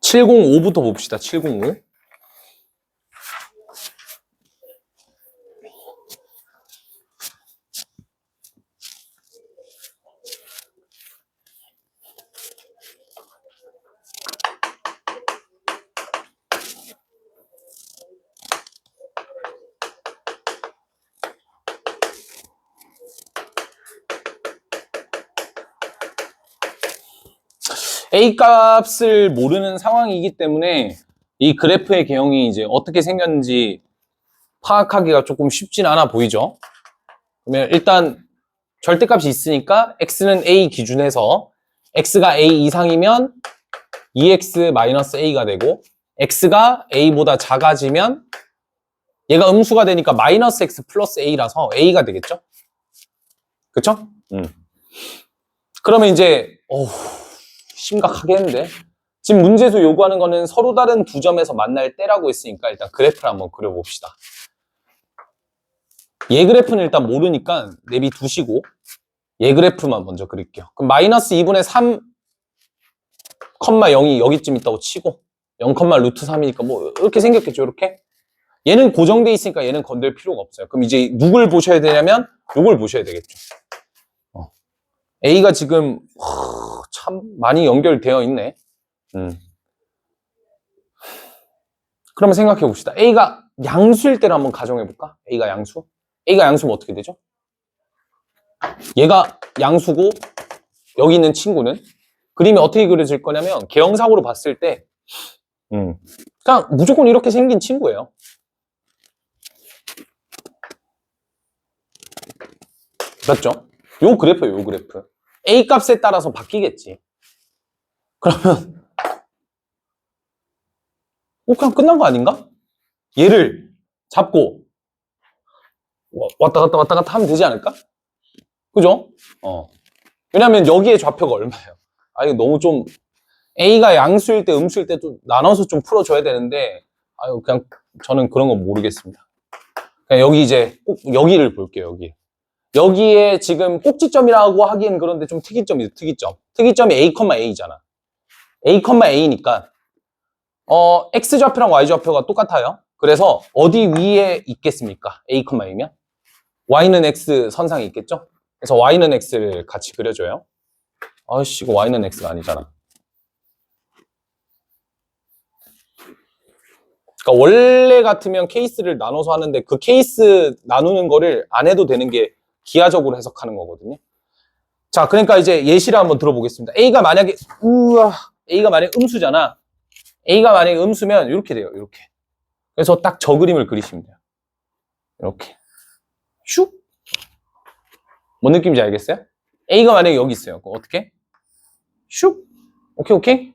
705부터 봅시다. 705. A 값을 모르는 상황이기 때문에 이 그래프의 개형이 이제 어떻게 생겼는지 파악하기가 조금 쉽진 않아 보이죠? 그러면 일단 절대값이 있으니까 x는 a 기준에서 x가 a 이상이면 2x-a가 되고 x가 a보다 작아지면 얘가 음수가 되니까 마이너스 x 플러스 a라서 a가 되겠죠? 그쵸? 그러면 이제 심각하겠는데? 지금 문제에서 요구하는 거는 서로 다른 두 점에서 만날 때라고 했으니까 일단 그래프를 한번 그려봅시다. 얘 그래프는 일단 모르니까 내비 두시고 얘 그래프만 먼저 그릴게요. 그럼 마이너스 2분의 3, 0이 여기쯤 있다고 치고 0, 루트 3이니까 뭐 이렇게 생겼겠죠, 이렇게? 얘는 고정돼 있으니까 얘는 건들 필요가 없어요. 그럼 이제 누굴 보셔야 되냐면 요걸 보셔야 되겠죠. A가 지금 참 많이 연결되어 있네. 그러면 생각해 봅시다. A가 양수일 때를 한번 가정해 볼까? A가 양수? A가 양수면 어떻게 되죠? 얘가 양수고 여기 있는 친구는 그림이 어떻게 그려질 거냐면 개형상으로 봤을 때 그냥 무조건 이렇게 생긴 친구예요. 맞죠? 요 그래프예요, 요 그래프. A 값에 따라서 바뀌겠지. 그러면 그냥 끝난 거 아닌가? 얘를 잡고 왔다 갔다 하면 되지 않을까? 그죠? 왜냐면 여기에 좌표가 얼마예요? 이거 너무 좀 A가 양수일 때 음수일 때 좀 나눠서 좀 풀어줘야 되는데 그냥 저는 그런 건 모르겠습니다. 그냥 여기 이제 꼭 여기를 볼게요. 여기에 지금 꼭지점이라고 하기엔 그런데 좀 특이점이죠. 특이점이 A,A잖아. A,A니까 X좌표랑 Y좌표가 똑같아요. 그래서 어디 위에 있겠습니까? A,A면 Y는 X 선상에 있겠죠? 그래서 Y는 X를 같이 그려줘요. 아이씨, 이거 Y는 X가 아니잖아. 그러니까 원래 같으면 케이스를 나눠서 하는데 그 케이스 나누는 거를 안 해도 되는 게 기하적으로 해석하는 거거든요. 자, 그러니까 이제 예시를 한번 들어보겠습니다. A가 만약에 음수잖아. A가 만약에 음수면 이렇게 돼요. 이렇게. 그래서 딱 저 그림을 그리시면 돼요. 이렇게. 슉. 뭔 느낌인지 알겠어요? A가 만약에 여기 있어요. 그럼 어떻게? 슉. 오케이.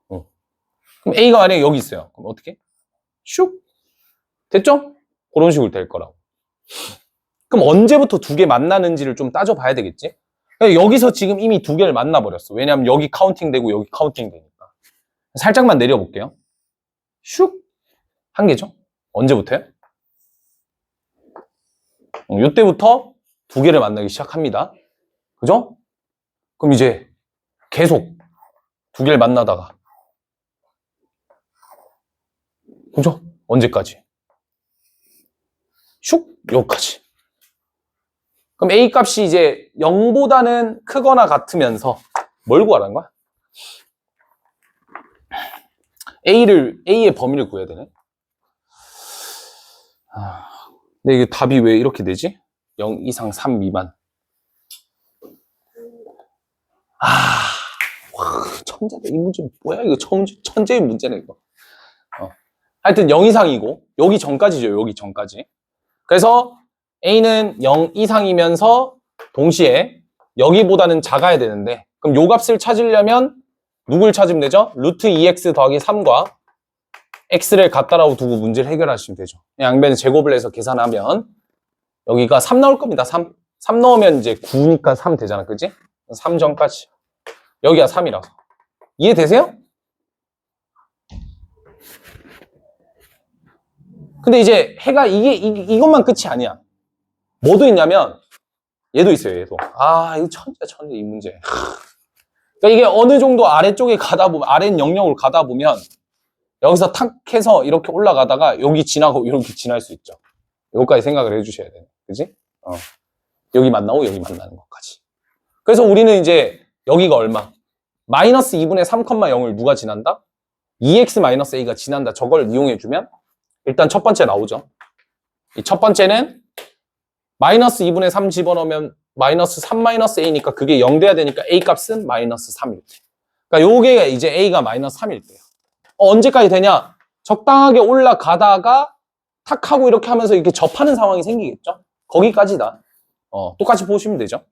그럼 A가 만약에 여기 있어요. 그럼 어떻게? 슉. 됐죠? 그런 식으로 될 거라고. 그럼 언제부터 두 개 만나는지를 좀 따져봐야 되겠지? 여기서 지금 이미 두 개를 만나버렸어. 왜냐하면 여기 카운팅 되고 여기 카운팅 되니까. 살짝만 내려볼게요. 슉. 한 개죠? 언제부터요? 이때부터 두 개를 만나기 시작합니다. 그죠? 그럼 이제 계속 두 개를 만나다가 그죠? 언제까지? 슉! 여기까지. 그럼 A 값이 이제 0보다는 크거나 같으면서 뭘 구하라는 거야? A의 범위를 구해야 되네. 근데 이게 답이 왜 이렇게 되지? 0 이상 3 미만. 천재다. 이 문제 뭐야? 이거 천재의 문제네, 이거. 하여튼 0 이상이고, 여기 전까지죠, 여기 전까지. 그래서 A는 0 이상이면서 동시에 여기보다는 작아야 되는데, 그럼 요 값을 찾으려면 누굴 찾으면 되죠? 루트 2x 더하기 3과 x를 같다라고 두고 문제를 해결하시면 되죠. 양변에 제곱을 해서 계산하면 여기가 3 나올 겁니다. 3 넣으면 이제 9니까 3 되잖아, 그지? 3 전까지. 여기가 3이라서. 이해되세요? 근데 이제 해가 이것만 끝이 아니야. 뭐도 있냐면 얘도 있어요, 얘도. 이거 천재 이 문제. 그러니까 이게 어느 정도 아래쪽에 가다 보면, 아래 영역으로 가다 보면, 여기서 탁 해서 이렇게 올라가다가 여기 지나고 이렇게 지날 수 있죠. 여기까지 생각을 해주셔야 돼요. 그지? 여기 만나고 여기 만나는 것까지. 그래서 우리는 이제 여기가 얼마? 마이너스 2분의 3,0을 누가 지난다? 2x-a가 지난다. 저걸 이용해주면 일단 첫 번째 나오죠. 이 첫 번째는 마이너스 2분의 3 집어넣으면 마이너스 3-a니까 그게 0 돼야 되니까 a 값은 마이너스 3일 때. 그러니까 요게 이제 a가 마이너스 3일 때요. 언제까지 되냐? 적당하게 올라가다가 탁 하고 이렇게 하면서 이렇게 접하는 상황이 생기겠죠? 거기까지다. 똑같이 보시면 되죠.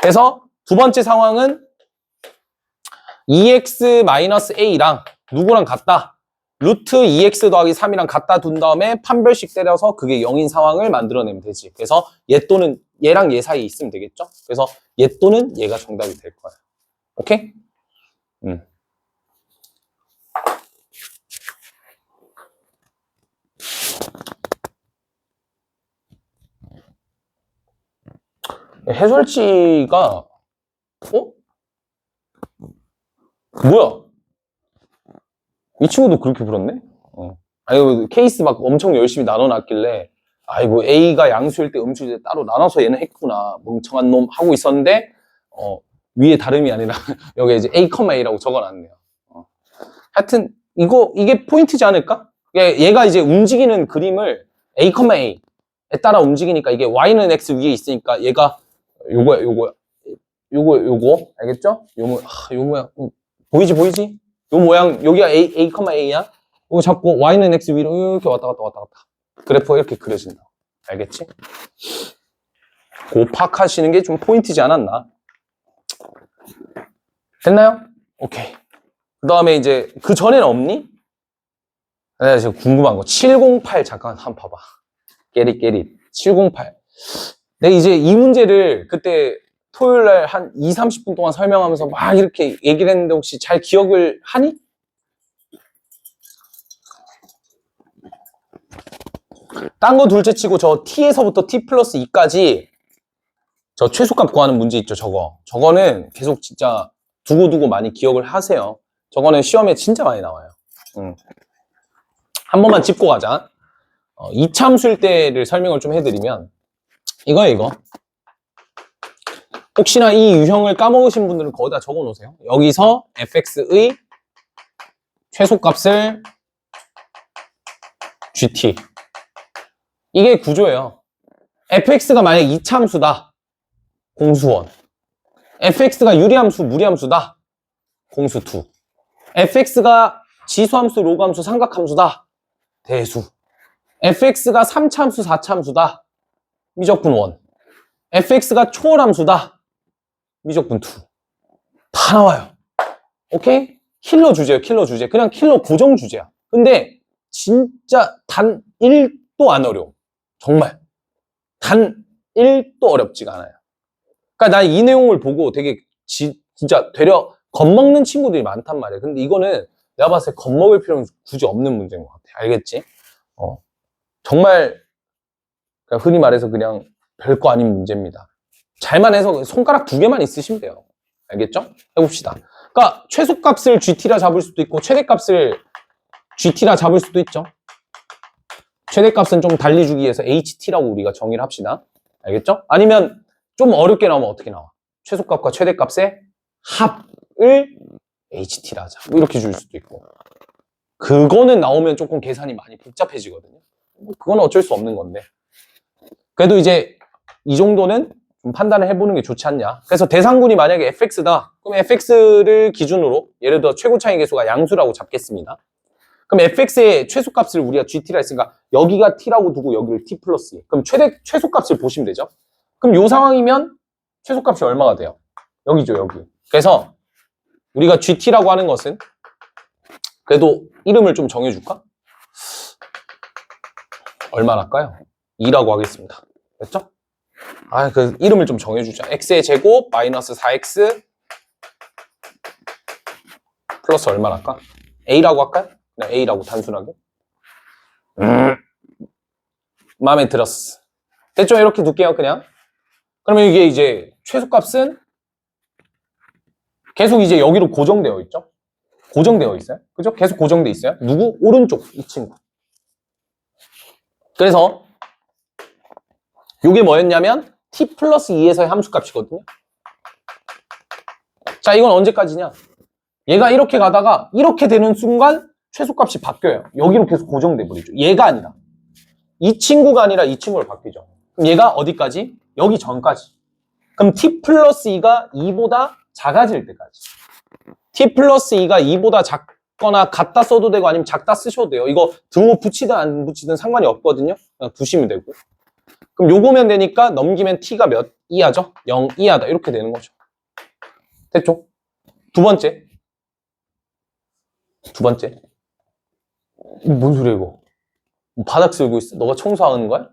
그래서 두 번째 상황은 2x-a랑 누구랑 같다? 루트 2x 더하기 3이랑 갖다 둔 다음에 판별식 때려서 그게 0인 상황을 만들어내면 되지. 그래서 얘 또는 얘랑 얘 사이에 있으면 되겠죠? 그래서 얘 또는 얘가 정답이 될 거야. 오케이? 해설지가 뭐야? 이 친구도 그렇게 불었네? 아니, 케이스 막 엄청 열심히 나눠놨길래, 아이고, A가 양수일 때 음수일 때 따로 나눠서 얘는 했구나. 멍청한 놈 하고 있었는데, 위에 다름이 아니라, 여기 이제 A,A라고 적어놨네요. 하여튼, 이게 포인트지 않을까? 얘가 이제 움직이는 그림을 A,A에 따라 움직이니까 이게 Y는 X 위에 있으니까 얘가 요거, 알겠죠? 요 모양, 보이지? 요 모양, 여기가 A,A야? 이거 자꾸 Y는 X 위로 이렇게 왔다 갔다. 그래프가 이렇게 그려진다. 알겠지? 파악하시는 게 좀 포인트지 않았나? 됐나요? 오케이. 그 다음에 이제, 그 전에는 없니? 내가 지금 궁금한 거. 708 잠깐 한번 봐봐. 깨릿. 708. 내가 이제 이 문제를 그때 토요일 날 한 2, 30분 동안 설명하면서 막 이렇게 얘기를 했는데 혹시 잘 기억을 하니? 딴 거 둘째 치고 저 t에서부터 t 플러스 2까지 저 최소값 구하는 문제 있죠, 저거는 계속 진짜 두고두고 많이 기억을 하세요. 저거는 시험에 진짜 많이 나와요. 한 번만 짚고 가자. 이참수일 때를 설명을 좀 해드리면 이거예요, 이거. 혹시나 이 유형을 까먹으신 분들은 거기다 적어 놓으세요. 여기서 fx의 최소값을 gt. 이게 구조예요. fx가 만약 이차함수다. 공수원. fx가 유리함수, 무리함수다. 공수2. fx가 지수함수, 로그함수, 삼각함수다. 대수. fx가 3차함수, 4차함수다. 미적분 1. fx가 초월함수다. 미적분 2. 다 나와요. 오케이? 킬러 주제예요, 킬러 주제. 그냥 킬러 고정 주제야. 근데 진짜 단 1도 안 어려워. 정말. 단 1도 어렵지가 않아요. 그러니까 나 이 내용을 보고 되게 진짜 되려 겁먹는 친구들이 많단 말이야. 근데 이거는 내가 봤을 때 겁먹을 필요는 굳이 없는 문제인 것 같아. 알겠지? 정말 그러니까 흔히 말해서 그냥 별거 아닌 문제입니다. 잘만 해서 손가락 2개만 있으시면 돼요. 알겠죠? 해봅시다. 그러니까 최소값을 GT라 잡을 수도 있고 최대값을 GT라 잡을 수도 있죠. 최대값은 좀 달리 주기 위해서 HT라고 우리가 정의를 합시다. 알겠죠? 아니면 좀 어렵게 나오면 어떻게 나와? 최소값과 최대값의 합을 HT라 하자. 뭐 이렇게 줄 수도 있고. 그거는 나오면 조금 계산이 많이 복잡해지거든요. 그건 어쩔 수 없는 건데. 그래도 이제 이 정도는 좀 판단을 해보는 게 좋지 않냐. 그래서 대상군이 만약에 fx다. 그럼 fx를 기준으로 예를 들어 최고 차이 계수가 양수라고 잡겠습니다. 그럼 fx의 최소값을 우리가 gt라 했으니까 여기가 t라고 두고 여기를 t 플러스 2. 그럼 최소값을 보시면 되죠. 그럼 이 상황이면 최소값이 얼마가 돼요? 여기죠, 여기. 그래서 우리가 gt라고 하는 것은 그래도 이름을 좀 정해줄까? 얼마나 할까요? 2라고 하겠습니다. 됐죠? 그 이름을 좀 정해주자. x의 제곱 마이너스 4x 플러스 얼마나 할까? a라고 할까요? 그냥 a라고 단순하게. 마음에 들었어. 됐죠? 이렇게 둘게요, 그냥. 그러면 이게 이제 최소값은 계속 이제 여기로 고정되어 있죠? 고정되어 있어요. 그죠? 계속 고정되어 있어요. 누구? 오른쪽 이 친구. 그래서 이게 뭐였냐면 t 플러스 2에서의 함수값이거든요. 자, 이건 언제까지냐? 얘가 이렇게 가다가 이렇게 되는 순간 최소값이 바뀌어요. 여기로 계속 고정돼 버리죠. 얘가 아니라 이 친구가 아니라 이 친구로 바뀌죠. 그럼 얘가 어디까지? 여기 전까지. 그럼 t 플러스 2가 2보다 작아질 때까지. t 플러스 2가 2보다 작거나 같다 써도 되고 아니면 작다 쓰셔도 돼요. 이거 등호 붙이든 안 붙이든 상관이 없거든요. 그냥 두시면 되고. 그럼 요거면 되니까 넘기면 t가 몇 이하죠? 0 이하다. 이렇게 되는 거죠. 됐죠? 두 번째. 뭔 소리야 이거? 바닥 쓸고 있어? 너가 청소하는 거야?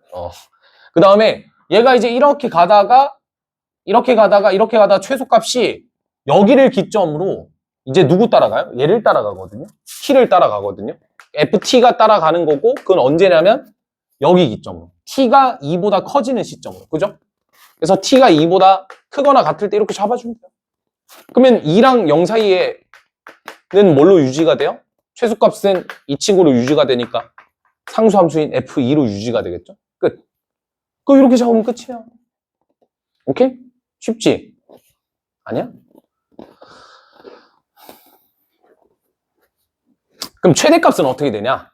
그 다음에 얘가 이제 이렇게 가다가 최소값이 여기를 기점으로 이제 누구 따라가요? 얘를 따라가거든요. t를 따라가거든요. ft가 따라가는 거고 그건 언제냐면 여기 기점으로. t가 2보다 커지는 시점으로. 그죠? 그래서 t가 2보다 크거나 같을 때 이렇게 잡아주면 돼요. 그러면 2랑 0 사이에는 뭘로 유지가 돼요? 최소값은 이 친구로 유지가 되니까 상수함수인 f2로 유지가 되겠죠? 끝. 그럼 이렇게 잡으면 끝이야. 오케이? 쉽지? 아니야? 그럼 최대값은 어떻게 되냐?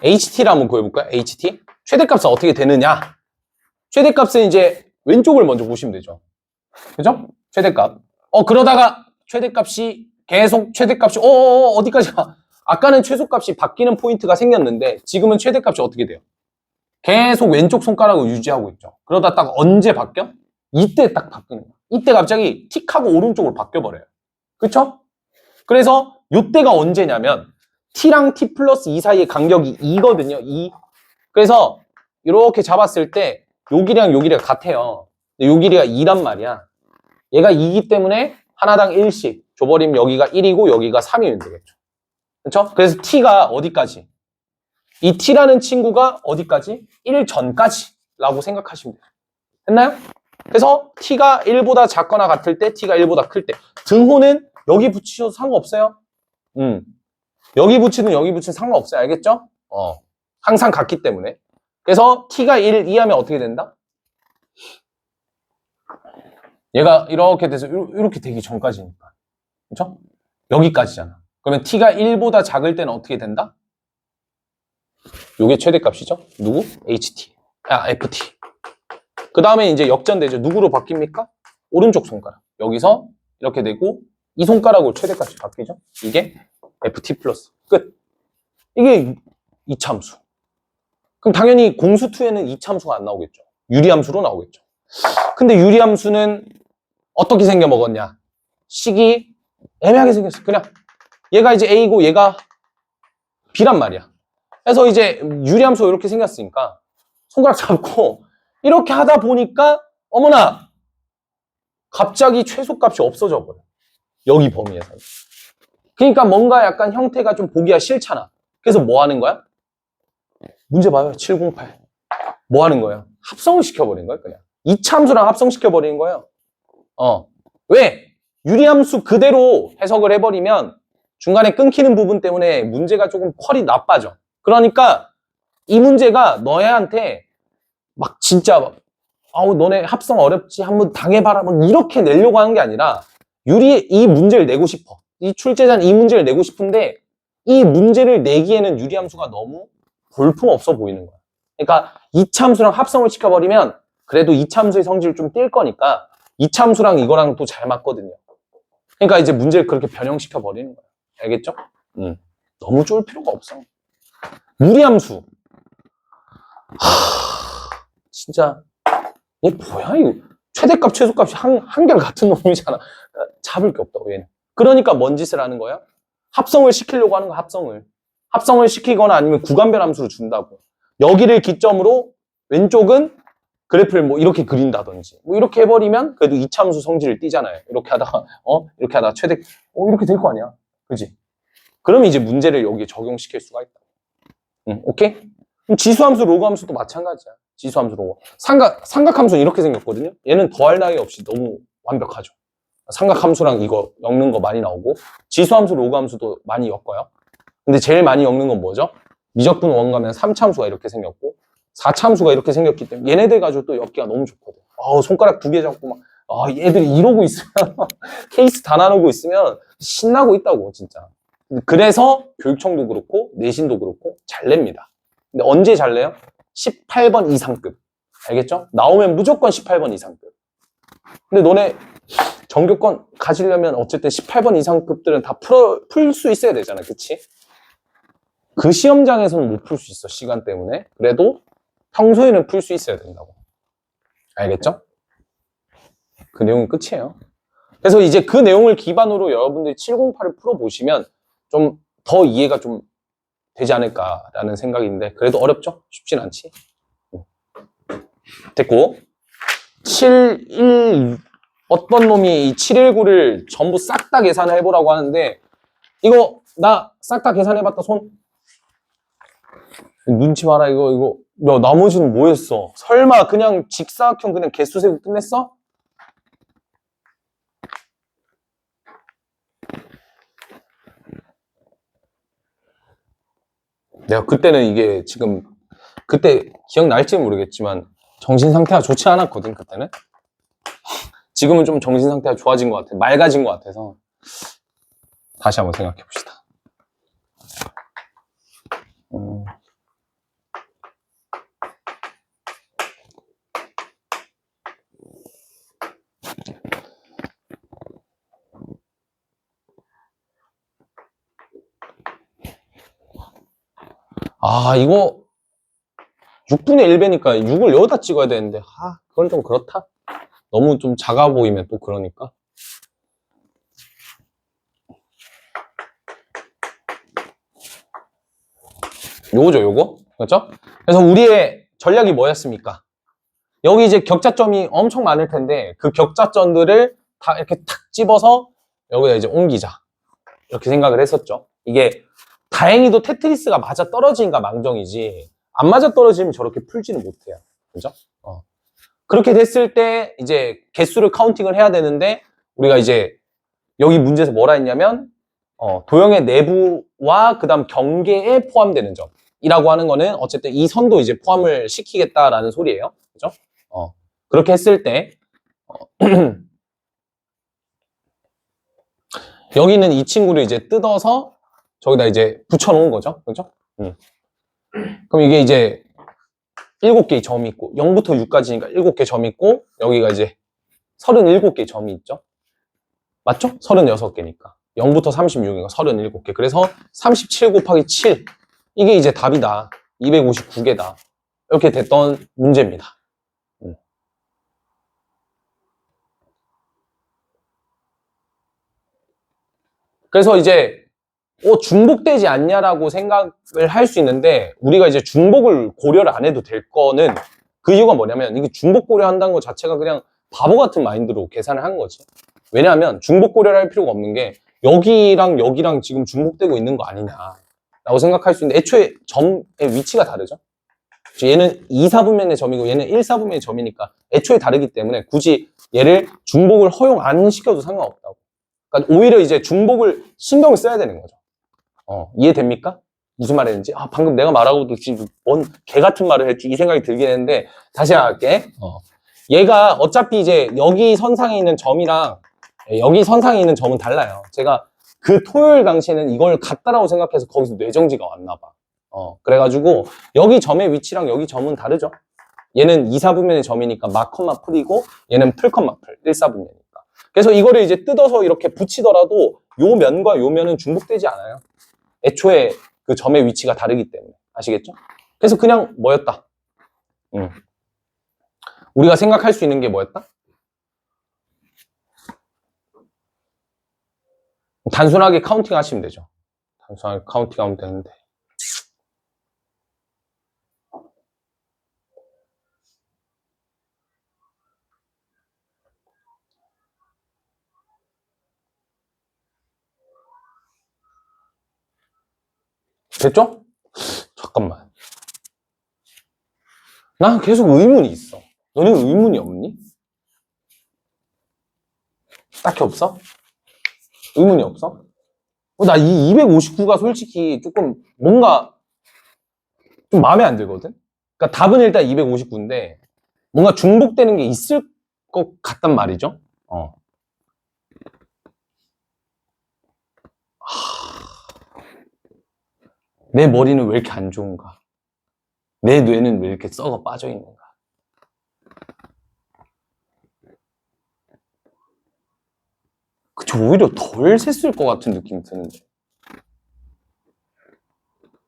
HT를 한번 구해볼까요? HT? 최대값은 어떻게 되느냐? 최대값은 이제 왼쪽을 먼저 보시면 되죠. 그죠? 최대값. 그러다가 최대값이 계속 최대값이 어디까지 가? 아까는 최소값이 바뀌는 포인트가 생겼는데 지금은 최대값이 어떻게 돼요? 계속 왼쪽 손가락을 유지하고 있죠. 그러다 딱 언제 바뀌어? 이때 딱 바뀌는 거야. 이때 갑자기 틱하고 오른쪽으로 바뀌어버려요. 그쵸? 그래서 이때가 언제냐면 t랑 t 플러스 2 사이의 간격이 2거든요. 2. 그래서 이렇게 잡았을 때 요 길이랑 요 길이가 같아요. 근데 요 길이가 2란 말이야. 얘가 2이기 때문에 하나당 1씩 줘버리면 여기가 1이고 여기가 3이면 되겠죠. 그렇죠? 그래서 t가 어디까지? 이 t라는 친구가 어디까지? 1 전까지 라고 생각하시면 돼요. 됐나요? 그래서 t가 1보다 작거나 같을 때, t가 1보다 클 때. 등호는 여기 붙이셔도 상관없어요. 여기 붙이든 여기 붙이든 상관없어요. 알겠죠? 항상 같기 때문에. 그래서 t가 1 이하면 어떻게 된다? 얘가 이렇게 돼서 이렇게 되기 전까지니까. 그렇죠? 여기까지잖아. 그러면 t가 1보다 작을 때는 어떻게 된다? 요게 최대값이죠? 누구? ht. ft. 그 다음에 이제 역전되죠. 누구로 바뀝니까? 오른쪽 손가락. 여기서 이렇게 되고 이 손가락으로 최대값이 바뀌죠? 이게 ft 플러스. 끝. 이게 이차함수. 그럼 당연히 공수2에는 이차함수가 안 나오겠죠. 유리함수로 나오겠죠. 근데 유리함수는 어떻게 생겨 먹었냐? 식이 애매하게 생겼어. 그냥 얘가 이제 A고 얘가 B란 말이야. 그래서 이제 유리함수 이렇게 생겼으니까 손가락 잡고 이렇게 하다 보니까 어머나 갑자기 최소값이 없어져 버려. 여기 범위에서. 그러니까 뭔가 약간 형태가 좀 보기가 싫잖아. 그래서 뭐 하는 거야? 문제 봐요. 708. 뭐 하는 거예요? 합성을 시켜버린 거예요. 그냥. 이차함수랑 합성시켜버리는 거예요. 왜? 유리함수 그대로 해석을 해버리면 중간에 끊기는 부분 때문에 문제가 조금 퀄이 나빠져. 그러니까 이 문제가 너희한테 막 진짜 아우 너네 합성 어렵지 한번 당해봐라 막 이렇게 내려고 하는 게 아니라 이 문제를 내고 싶어. 이 출제자는 이 문제를 내고 싶은데 이 문제를 내기에는 유리함수가 너무 볼품없어 보이는 거야. 그러니까 이차함수랑 합성을 시켜버리면 그래도 이차함수의 성질을 좀 띌 거니까 이차함수랑 이거랑 또 잘 맞거든요. 그러니까 이제 문제를 그렇게 변형시켜 버리는 거야. 알겠죠? 너무 쫄 필요가 없어. 무리함수. 진짜 얘 뭐야 이거. 최대값 최소값이 한결 같은 놈이잖아. 잡을 게 없다고 얘는. 그러니까 뭔 짓을 하는 거야? 합성을 시키려고 하는 거야. 합성을 시키거나 아니면 구간별 함수를 준다고. 여기를 기점으로 왼쪽은 그래프를 뭐 이렇게 그린다든지 뭐 이렇게 해버리면 그래도 이차함수 성질을 띠잖아요. 이렇게 하다가 최대 이렇게 될 거 아니야. 그지? 그럼 이제 문제를 여기에 적용시킬 수가 있다. 오케이? 그럼 지수함수, 로그함수도 마찬가지야. 지수함수, 로그. 삼각함수는 이렇게 생겼거든요. 얘는 더할 나위 없이 너무 완벽하죠. 삼각함수랑 이거 엮는 거 많이 나오고, 지수함수, 로그함수도 많이 엮어요. 근데 제일 많이 엮는 건 뭐죠? 미적분 원가면 3차함수가 이렇게 생겼고 4차함수가 이렇게 생겼기 때문에 얘네들 가지고 또 엮기가 너무 좋거든. 손가락 2개 잡고 막 얘들이 이러고 있으면 케이스 다 나누고 있으면 신나고 있다고 진짜. 그래서 교육청도 그렇고 내신도 그렇고 잘 냅니다. 근데 언제 잘 내요? 18번 이상급. 알겠죠? 나오면 무조건 18번 이상급. 근데 너네 전교권 가지려면 어쨌든 18번 이상급들은 다 풀 수 있어야 되잖아. 그치? 그 시험장에서는 못 풀 수 있어. 시간 때문에. 그래도 평소에는 풀 수 있어야 된다고. 알겠죠? 그 내용은 끝이에요. 그래서 이제 그 내용을 기반으로 여러분들이 708을 풀어보시면 좀 더 이해가 좀 되지 않을까라는 생각인데 그래도 어렵죠? 쉽진 않지. 됐고 7, 어떤 놈이 이 719를 전부 싹 다 계산을 해보라고 하는데 이거 나 싹 다 계산해봤다 손 눈치 봐라 이거 야 나머지는 뭐 했어? 설마 그냥 직사각형 그냥 개수 세고 끝냈어? 내가 그때는 이게 지금 그때 기억날지 모르겠지만 정신 상태가 좋지 않았거든 그때는. 지금은 좀 정신 상태가 좋아진 것 같아. 맑아진 것 같아서 다시 한번 생각해 봅시다. 이거 6분의 1배니까 6을 여기다 찍어야 되는데 그건 좀 그렇다. 너무 좀 작아 보이면 또 그러니까. 요거죠, 요거. 그렇죠? 그래서 우리의 전략이 뭐였습니까? 여기 이제 격자점이 엄청 많을 텐데 그 격자점들을 다 이렇게 탁 집어서 여기다 이제 옮기자. 이렇게 생각을 했었죠. 이게 다행히도 테트리스가 맞아 떨어지니까 망정이지 안 맞아 떨어지면 저렇게 풀지는 못해요. 그죠? 그렇게 됐을 때 이제 개수를 카운팅을 해야 되는데 우리가 이제 여기 문제에서 뭐라 했냐면 도형의 내부와 그 다음 경계에 포함되는 점이라고 하는 거는 어쨌든 이 선도 이제 포함을 시키겠다라는 소리예요. 그죠? 그렇게 했을 때 여기는 이 친구를 이제 뜯어서 저기다 이제 붙여놓은 거죠. 그죠? 그럼 이게 이제 7개의 점이 있고 0부터 6까지니까 7개 점이 있고 여기가 이제 37개의 점이 있죠. 맞죠? 36개니까 0부터 36이니까 37개. 그래서 37 곱하기 7 이게 이제 답이다. 259개다. 이렇게 됐던 문제입니다. 그래서 이제 중복되지 않냐라고 생각을 할 수 있는데 우리가 이제 중복을 고려를 안 해도 될 거는 그 이유가 뭐냐면 이게 중복 고려한다는 것 자체가 그냥 바보 같은 마인드로 계산을 한 거지. 왜냐하면 중복 고려를 할 필요가 없는 게 여기랑 여기랑 지금 중복되고 있는 거 아니냐라고 생각할 수 있는데 애초에 점의 위치가 다르죠. 얘는 2사분면의 점이고 얘는 1사분면의 점이니까 애초에 다르기 때문에 굳이 얘를 중복을 허용 안 시켜도 상관없다고. 그러니까 오히려 이제 중복을 신경을 써야 되는 거죠. 이해됩니까? 무슨 말 했는지? 방금 내가 말하고도 지금 뭔 개 같은 말을 했지 이 생각이 들긴 했는데 다시 할게. 얘가 어차피 이제 여기 선상에 있는 점이랑 여기 선상에 있는 점은 달라요. 제가 그 토요일 당시에는 이걸 같다라고 생각해서 거기서 뇌정지가 왔나 봐. 그래가지고 여기 점의 위치랑 여기 점은 다르죠. 얘는 2사분면의 점이니까 마컷만 풀이고 얘는 풀컷만 풀 1사분면이니까. 그래서 이거를 이제 뜯어서 이렇게 붙이더라도 요 면과 요 면은 중복되지 않아요. 애초에 그 점의 위치가 다르기 때문에. 아시겠죠? 그래서 그냥 뭐였다? 우리가 생각할 수 있는 게 뭐였다? 단순하게 카운팅 하시면 되죠. 단순하게 카운팅 하면 되는데. 됐죠? 잠깐만. 난 계속 의문이 있어. 너는 의문이 없니? 딱히 없어? 의문이 없어? 나 이 259가 솔직히 조금 뭔가 좀 마음에 안 들거든? 그러니까 답은 일단 259인데 뭔가 중복되는 게 있을 것 같단 말이죠. 내 머리는 왜 이렇게 안 좋은가? 내 뇌는 왜 이렇게 썩어 빠져 있는가? 그쵸, 오히려 덜 셌을 것 같은 느낌이 드는데.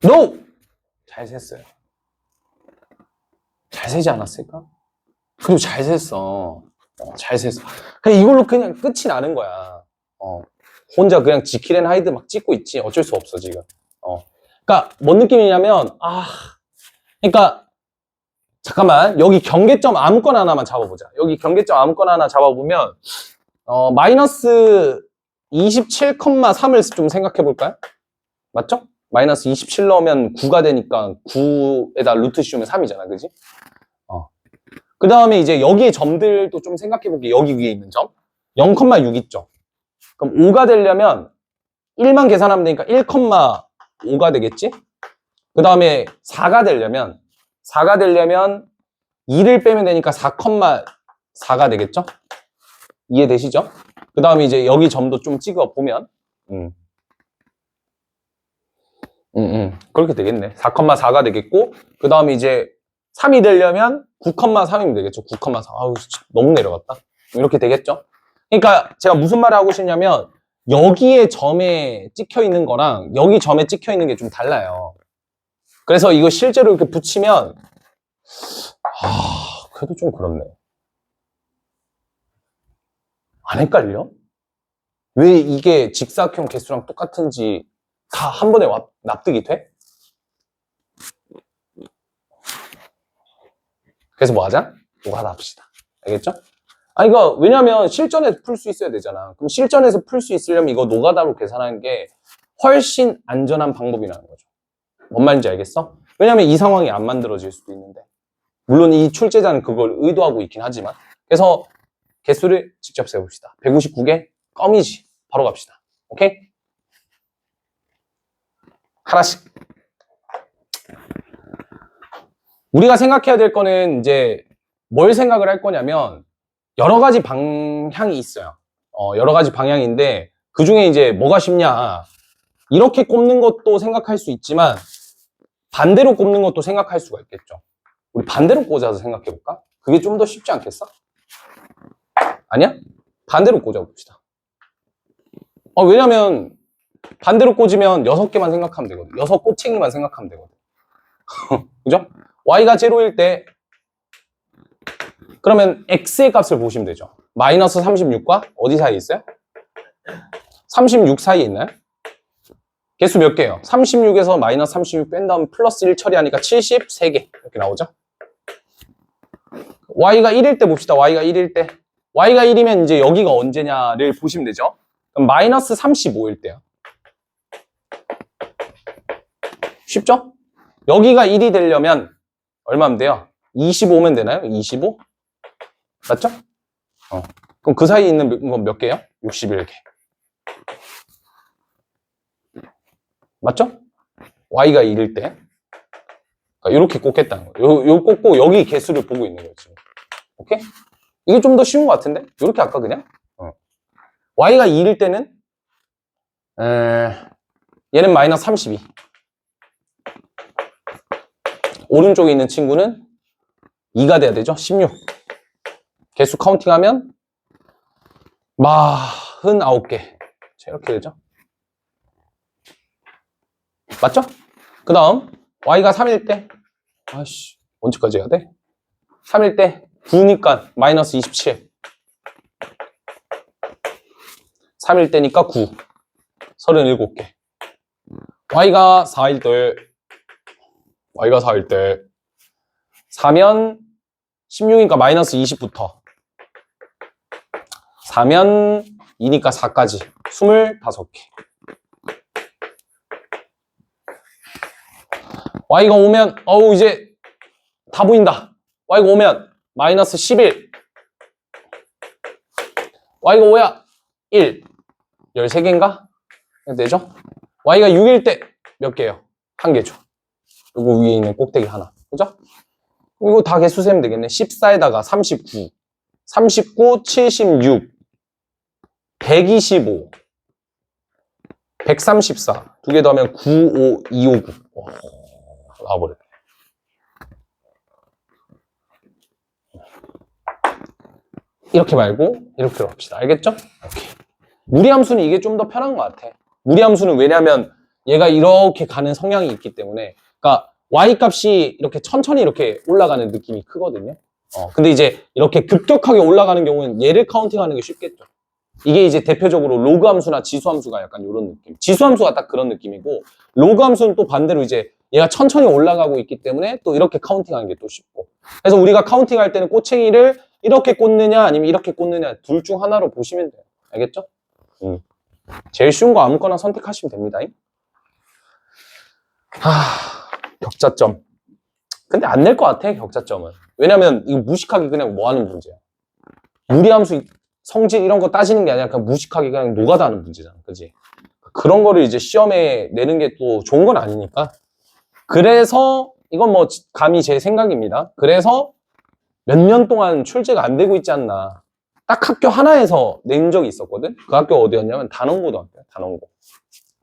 NO! 잘 셌어요. 잘 세지 않았을까? 그리고 잘 셌어. 잘 셌어. 그냥 이걸로 그냥 끝이 나는 거야. 혼자 그냥 지킬 앤 하이드 막 찍고 있지. 어쩔 수 없어, 지금. 그러니까 뭔 느낌이냐면, 그러니까 잠깐만, 여기 경계점 아무거나 하나만 잡아보자. 여기 경계점 아무거나 하나 잡아보면 마이너스 27,3을 좀 생각해 볼까요? 맞죠? 마이너스 27 넣으면 9가 되니까 9에다 루트 씌우면 3이잖아, 그지? 그 다음에 이제 여기에 점들도 좀 생각해 볼게. 여기 위에 있는 점 0,6 있죠? 그럼 5가 되려면 1만 계산하면 되니까 1,5가 되겠지? 그 다음에 4가 되려면 2를 빼면 되니까 4,4가 되겠죠? 이해되시죠? 그 다음에 이제 여기 점도 좀 찍어 보면 그렇게 되겠네. 4,4가 되겠고 그 다음에 이제 3이 되려면 9,3이면 되겠죠. 9,4. 아우, 너무 내려갔다. 이렇게 되겠죠? 그러니까 제가 무슨 말을 하고 싶냐면 여기에 점에 찍혀 있는 거랑 여기 점에 찍혀 있는 게 좀 달라요. 그래서 이거 실제로 이렇게 붙이면 그래도 좀 그렇네. 안 헷갈려? 왜 이게 직사각형 개수랑 똑같은지 다 한 번에 납득이 돼? 그래서 뭐 하자? 노가다 합시다. 알겠죠? 이거 왜냐면 실전에서 풀 수 있어야 되잖아. 그럼 실전에서 풀 수 있으려면 이거 노가다로 계산하는 게 훨씬 안전한 방법이라는 거죠. 뭔 말인지 알겠어? 왜냐면 이 상황이 안 만들어질 수도 있는데. 물론 이 출제자는 그걸 의도하고 있긴 하지만. 그래서 개수를 직접 세봅시다. 159개 껌이지. 바로 갑시다. 오케이? 하나씩. 우리가 생각해야 될 거는 이제 뭘 생각을 할 거냐면 여러 가지 방향이 있어요. 여러 가지 방향인데 그 중에 이제 뭐가 쉽냐. 이렇게 꼽는 것도 생각할 수 있지만 반대로 꼽는 것도 생각할 수가 있겠죠. 우리 반대로 꽂아서 생각해 볼까? 그게 좀 더 쉽지 않겠어? 아니야? 반대로 꽂아 봅시다. 왜냐면 반대로 꽂으면 6개만 생각하면 되거든. 6꼬챙이만 생각하면 되거든. 그죠? y가 0일 때 그러면 x의 값을 보시면 되죠. 마이너스 36과 어디 사이에 있어요? 36 사이에 있나요? 개수 몇 개예요? 36에서 마이너스 36 뺀 다음 플러스 1 처리하니까 73개 이렇게 나오죠? y가 1일 때 봅시다. y가 1일 때 y가 1이면 이제 여기가 언제냐를 보시면 되죠. 그럼 마이너스 35일 때요. 쉽죠? 여기가 1이 되려면 얼마면 돼요? 25면 되나요? 25? 맞죠? 그럼 그 사이에 있는 건 몇 개예요? 61개. 맞죠? y가 1일 때. 그러니까 이렇게 꽂겠다는 거예요. 요 꽂고 여기 개수를 보고 있는 거예요, 지금. 오케이? 이게 좀 더 쉬운 것 같은데? 이렇게 할까, 그냥? y가 2일 때는, 얘는 마이너스 32. 오른쪽에 있는 친구는 2가 돼야 되죠? 16. 개수 카운팅하면 49개. 이렇게 되죠? 맞죠? 그 다음 y가 3일 때 언제까지 해야 돼? 3일 때 9니까 마이너스 27. 3일 때니까 9. 37개. y가 4일 때 4면 16이니까 마이너스 20부터 4면 2니까 4까지 25개. y가 오면 이제 다 보인다. y가 오면 마이너스 11. y가 5야. 1, 13개인가? 되죠? y가 6일 때 몇 개예요? 1개죠. 그리고 위에 있는 꼭대기 하나. 그죠? 이거 다 개수 세면 되겠네. 14에다가 39, 39, 76, 125, 134. 두 개 더하면 9, 5, 259. 와, 나와버려. 이렇게 말고 이렇게로 합시다. 알겠죠? 오케이. 무리함수는 이게 좀 더 편한 것 같아. 무리함수는 왜냐면 얘가 이렇게 가는 성향이 있기 때문에, 그러니까 y 값이 이렇게 천천히 이렇게 올라가는 느낌이 크거든요. 근데 이제 이렇게 급격하게 올라가는 경우는 얘를 카운팅하는 게 쉽겠죠. 이게 이제 대표적으로 로그 함수나 지수 함수가 약간 이런 느낌. 지수 함수가 딱 그런 느낌이고, 로그 함수는 또 반대로 이제 얘가 천천히 올라가고 있기 때문에 또 이렇게 카운팅하는 게 또 쉽고. 그래서 우리가 카운팅할 때는 꼬챙이를 이렇게 꽂느냐 아니면 이렇게 꽂느냐 둘 중 하나로 보시면 돼요. 알겠죠? 제일 쉬운 거 아무거나 선택하시면 됩니다. 격자점. 근데 안 낼 것 같아, 격자점은. 왜냐면 이거 무식하게 그냥 뭐 하는 문제야. 무리함수 성질 이런 거 따지는 게 아니라 그냥 무식하게 그냥 노가다 하는 문제잖아. 그지? 그런 거를 이제 시험에 내는 게 또 좋은 건 아니니까. 그래서 이건 뭐 감히 제 생각입니다. 그래서 몇 년 동안 출제가 안 되고 있지 않나. 딱 학교 하나에서 낸 적이 있었거든. 그 학교 어디였냐면 단원고등학교야. 단원고.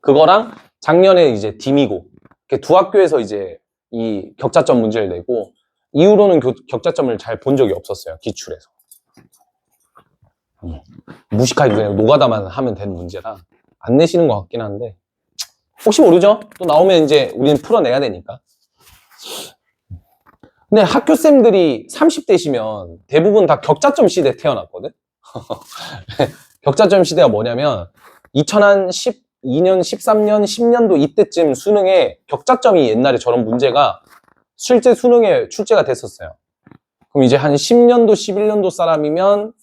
그거랑 작년에 이제 디미고. 이렇게 두 학교에서 이제 이 격자점 문제를 내고, 이후로는 격자점을 잘 본 적이 없었어요. 기출에서. 무식하게 그냥 노가다만 하면 되는 문제라 안 내시는 것 같긴 한데, 혹시 모르죠? 또 나오면 이제 우리는 풀어내야 되니까. 근데 학교쌤들이 30대시면 대부분 다 격자점 시대에 태어났거든? 격자점 시대가 뭐냐면 2012년, 13년, 10년도 이때쯤 수능에 격자점이, 옛날에 저런 문제가 실제 수능에 출제가 됐었어요. 그럼 이제 한 10년도, 11년도 사람이면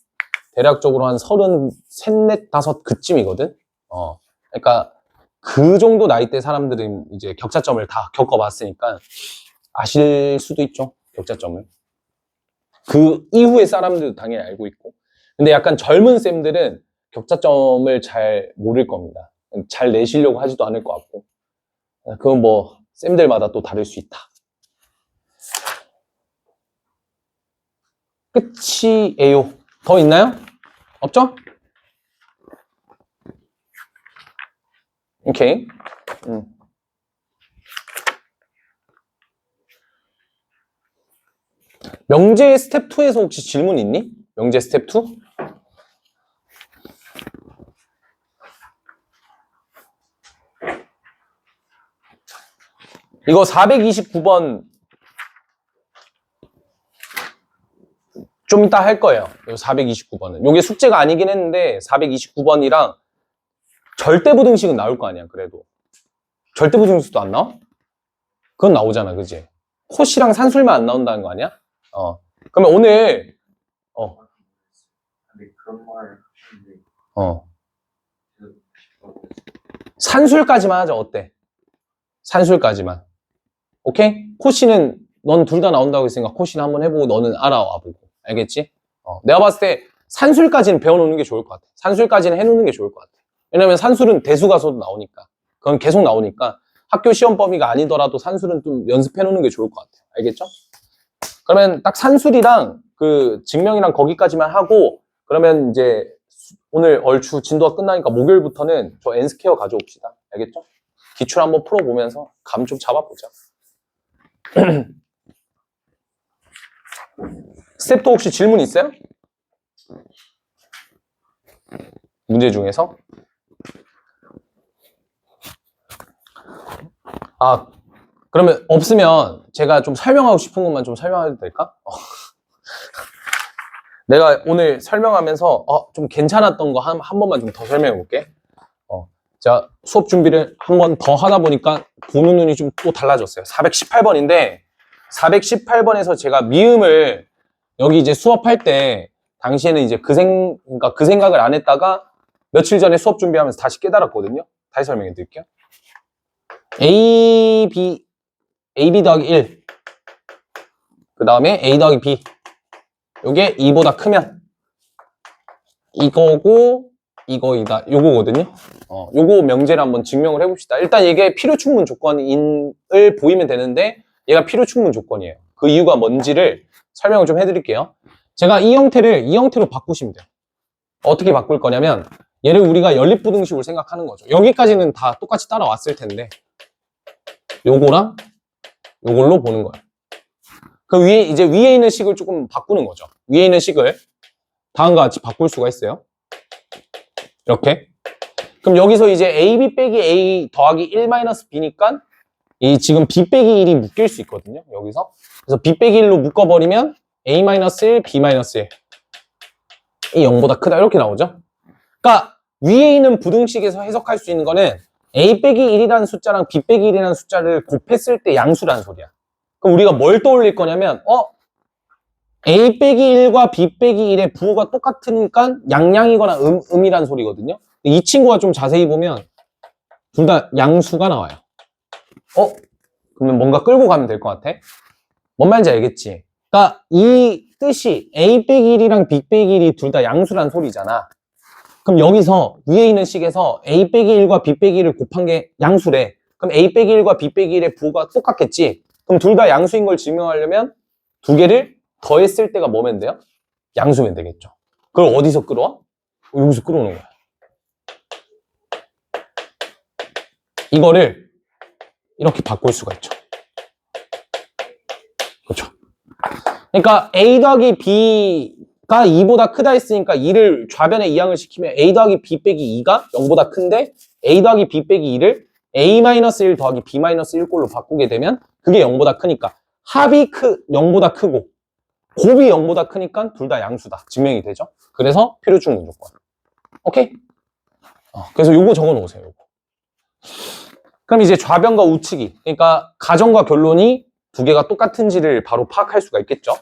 대략적으로 한 33, 4, 5 그쯤이거든? 그러니까 그 정도 나이대 사람들은 이제 격자점을 다 겪어봤으니까 아실 수도 있죠, 격자점을. 그 이후의 사람들도 당연히 알고 있고. 근데 약간 젊은 쌤들은 격자점을 잘 모를 겁니다. 잘 내시려고 하지도 않을 것 같고. 그건 뭐 쌤들마다 또 다를 수 있다. 끝이에요. 더 있나요? 없죠? 오케이. 명제 스텝 2에서 혹시 질문 있니? 명제 스텝 2? 이거 429번 좀 이따 할 거예요. 이 429번은. 이게 숙제가 아니긴 했는데 429번이랑 절대부등식은 나올 거 아니야, 그래도. 절대부등식도 안 나와? 그건 나오잖아, 그지? 코시랑 산술만 안 나온다는 거 아니야? 그러면 오늘 근데 그런 말 하는데 산술까지만 하자. 어때? 산술까지만. 오케이? 코시는 넌 둘 다 나온다고 했으니까 코시는 한번 해보고 너는 알아와 보고. 알겠지? 내가 봤을 때 산술까지는 배워놓는 게 좋을 것 같아. 산술까지는 해놓는 게 좋을 것 같아. 왜냐면 산술은 대수 가서도 나오니까. 그건 계속 나오니까 학교 시험 범위가 아니더라도 산술은 좀 연습해놓는 게 좋을 것 같아. 알겠죠? 그러면 딱 산술이랑 그 증명이랑 거기까지만 하고, 그러면 이제 오늘 얼추 진도가 끝나니까 목요일부터는 저 N스퀘어 가져옵시다. 알겠죠? 기출 한번 풀어보면서 감 좀 잡아보자. 스텝 2 혹시 질문 있어요? 문제 중에서? 그러면 없으면 제가 좀 설명하고 싶은 것만 좀 설명해도 될까? 내가 오늘 설명하면서 좀 괜찮았던 거 한 번만 좀 더 설명해 볼게. 제가 수업 준비를 한 번 더 하다 보니까 보는 눈이 좀 또 달라졌어요. 418번인데 418번에서 제가 미음을 여기 이제 수업할 때 당시에는 이제 그러니까 그 생각을 안 했다가 며칠 전에 수업 준비하면서 다시 깨달았거든요. 다시 설명해 드릴게요. AB 더하기 1. 그 다음에 A 더하기 B. 요게 2보다 크면 이거고, 이거이다. 요거거든요. 요거 명제를 한번 증명을 해봅시다. 일단 이게 필요 충분 조건을 보이면 되는데 얘가 필요 충분 조건이에요. 그 이유가 뭔지를 설명을 좀 해드릴게요. 제가 이 형태를 이 형태로 바꾸시면 돼요. 어떻게 바꿀 거냐면 얘를 우리가 연립부등식으로 생각하는 거죠. 여기까지는 다 똑같이 따라왔을 텐데 요거랑 요걸로 보는 거예요. 그 위에 이제 위에 있는 식을 조금 바꾸는 거죠. 위에 있는 식을 다음과 같이 바꿀 수가 있어요. 이렇게. 그럼 여기서 이제 AB 빼기 A 더하기 1-B니까 이 지금 B 빼기 1이 묶일 수 있거든요. 여기서. 그래서 B 빼기 1로 묶어버리면 A-1, B-1. 이 0보다 크다. 이렇게 나오죠. 그러니까 위에 있는 부등식에서 해석할 수 있는 거는 A 빼기 1이라는 숫자랑 B 빼기 1이라는 숫자를 곱했을 때 양수라는 소리야. 그럼 우리가 뭘 떠올릴 거냐면 A 빼기 1과 B 빼기 1의 부호가 똑같으니까 양양이거나 음이라는 소리거든요. 이 친구가 좀 자세히 보면 둘 다 양수가 나와요. 그러면 뭔가 끌고 가면 될 것 같아. 뭔 말인지 알겠지? 그러니까 이 뜻이 A 빼기 1이랑 B 빼기 1이 둘 다 양수란 소리잖아. 그럼 여기서 위에 있는 식에서 A 빼기 1과 B 빼기 1을 곱한 게 양수래. 그럼 A 빼기 1과 B 빼기 1의 부호가 똑같겠지? 그럼 둘 다 양수인 걸 증명하려면 두 개를 더했을 때가 뭐면 돼요? 양수면 되겠죠. 그걸 어디서 끌어와? 여기서 끌어오는 거야. 이거를 이렇게 바꿀 수가 있죠. 그렇죠. 그러니까 A 더하기 B가 2보다 크다 했으니까 2를 좌변에 이항을 시키면 A 더하기 B 빼기 2가 0보다 큰데 A 더하기 B 빼기 2를 A-1 더하기 B-1 꼴로 바꾸게 되면 그게 0보다 크니까 합이 0보다 크고 곱이 0보다 크니까 둘 다 양수다. 증명이 되죠. 그래서 필요 충분 조건. 오케이? 그래서 요거 적어 놓으세요. 요거. 그럼 이제 좌변과 우측이, 그러니까 가정과 결론이 두 개가 똑같은지를 바로 파악할 수가 있겠죠.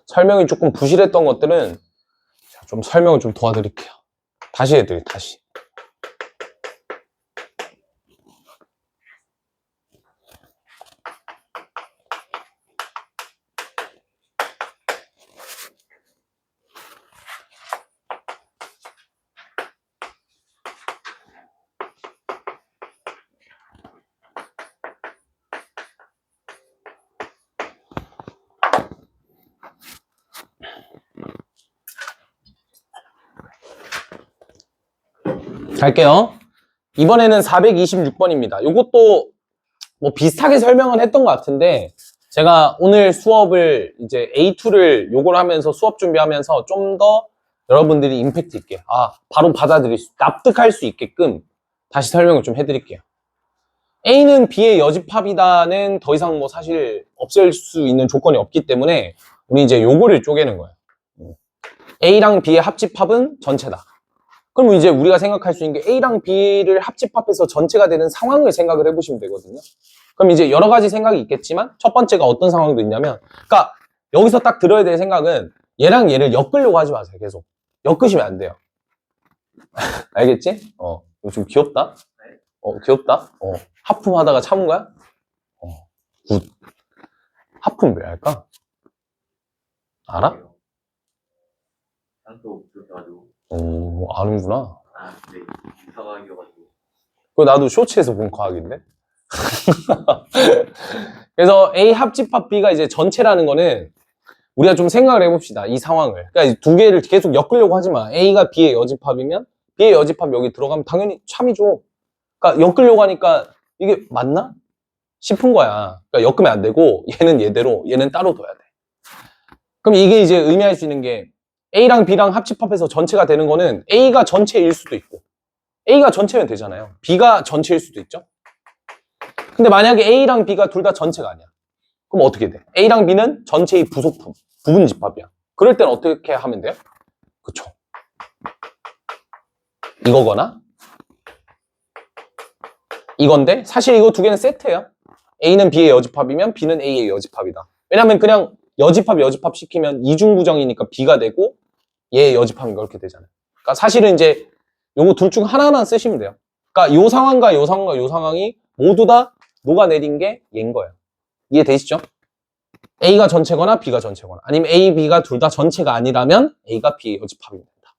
설명이 조금 부실했던 것들은 좀 설명을 좀 도와드릴게요. 다시 해드릴게요. 다시. 갈게요. 이번에는 426번입니다. 이것도 뭐 비슷하게 설명은 했던 것 같은데 제가 오늘 수업을 이제 A2를 요걸 하면서 수업 준비하면서 좀 더 여러분들이 임팩트 있게 바로 받아들일 수, 납득할 수 있게끔 다시 설명을 좀 해드릴게요. A는 B의 여집합이다는 더 이상 뭐 사실 없앨 수 있는 조건이 없기 때문에 우리 이제 요거를 쪼개는 거예요. A랑 B의 합집합은 전체다. 그럼 이제 우리가 생각할 수 있는 게 A랑 B를 합집합해서 전체가 되는 상황을 생각을 해보시면 되거든요. 그럼 이제 여러 가지 생각이 있겠지만 첫 번째가 어떤 상황도 있냐면, 그러니까 여기서 딱 들어야 될 생각은 얘랑 얘를 엮으려고 하지 마세요. 계속 엮으시면 안 돼요. 알겠지? 이거 좀 귀엽다. 귀엽다. 하품하다가 참은 거야? 굿. 하품 왜 할까? 알아? 장소 그렇게가지고. 아는구나. 네. 이사가기여가지고. 그거 나도 쇼츠에서 본 과학인데? 그래서 A 합집합 B가 이제 전체라는 거는 우리가 좀 생각을 해봅시다. 이 상황을. 그러니까 두 개를 계속 엮으려고 하지 마. A가 B의 여집합이면 B의 여집합 여기 들어가면 당연히 참이죠. 그러니까 엮으려고 하니까 이게 맞나? 싶은 거야. 그러니까 엮으면 안 되고 얘는 얘대로 얘는 따로 둬야 돼. 그럼 이게 이제 의미할 수 있는 게 A랑 B랑 합집합해서 전체가 되는 거는 A가 전체일 수도 있고 A가 전체면 되잖아요. B가 전체일 수도 있죠. 근데 만약에 A랑 B가 둘 다 전체가 아니야. 그럼 어떻게 돼? A랑 B는 전체의 부속품, 부분 집합이야. 그럴 땐 어떻게 하면 돼요? 그쵸. 이거거나 이건데 사실 이거 두 개는 세트예요. A는 B의 여집합이면 B는 A의 여집합이다. 왜냐면 그냥 여집합 시키면 이중부정이니까 B가 되고 얘 여집합이니까 이렇게 되잖아요. 그러니까 사실은 이제 요거 둘 중 하나만 쓰시면 돼요. 그러니까 요 상황과 요 상황과 요 상황이 모두 다 녹아내린 게 얘인 거예요. 이해되시죠? A가 전체거나 B가 전체거나 아니면 A, B가 둘 다 전체가 아니라면 A가 B의 여집합이 된다.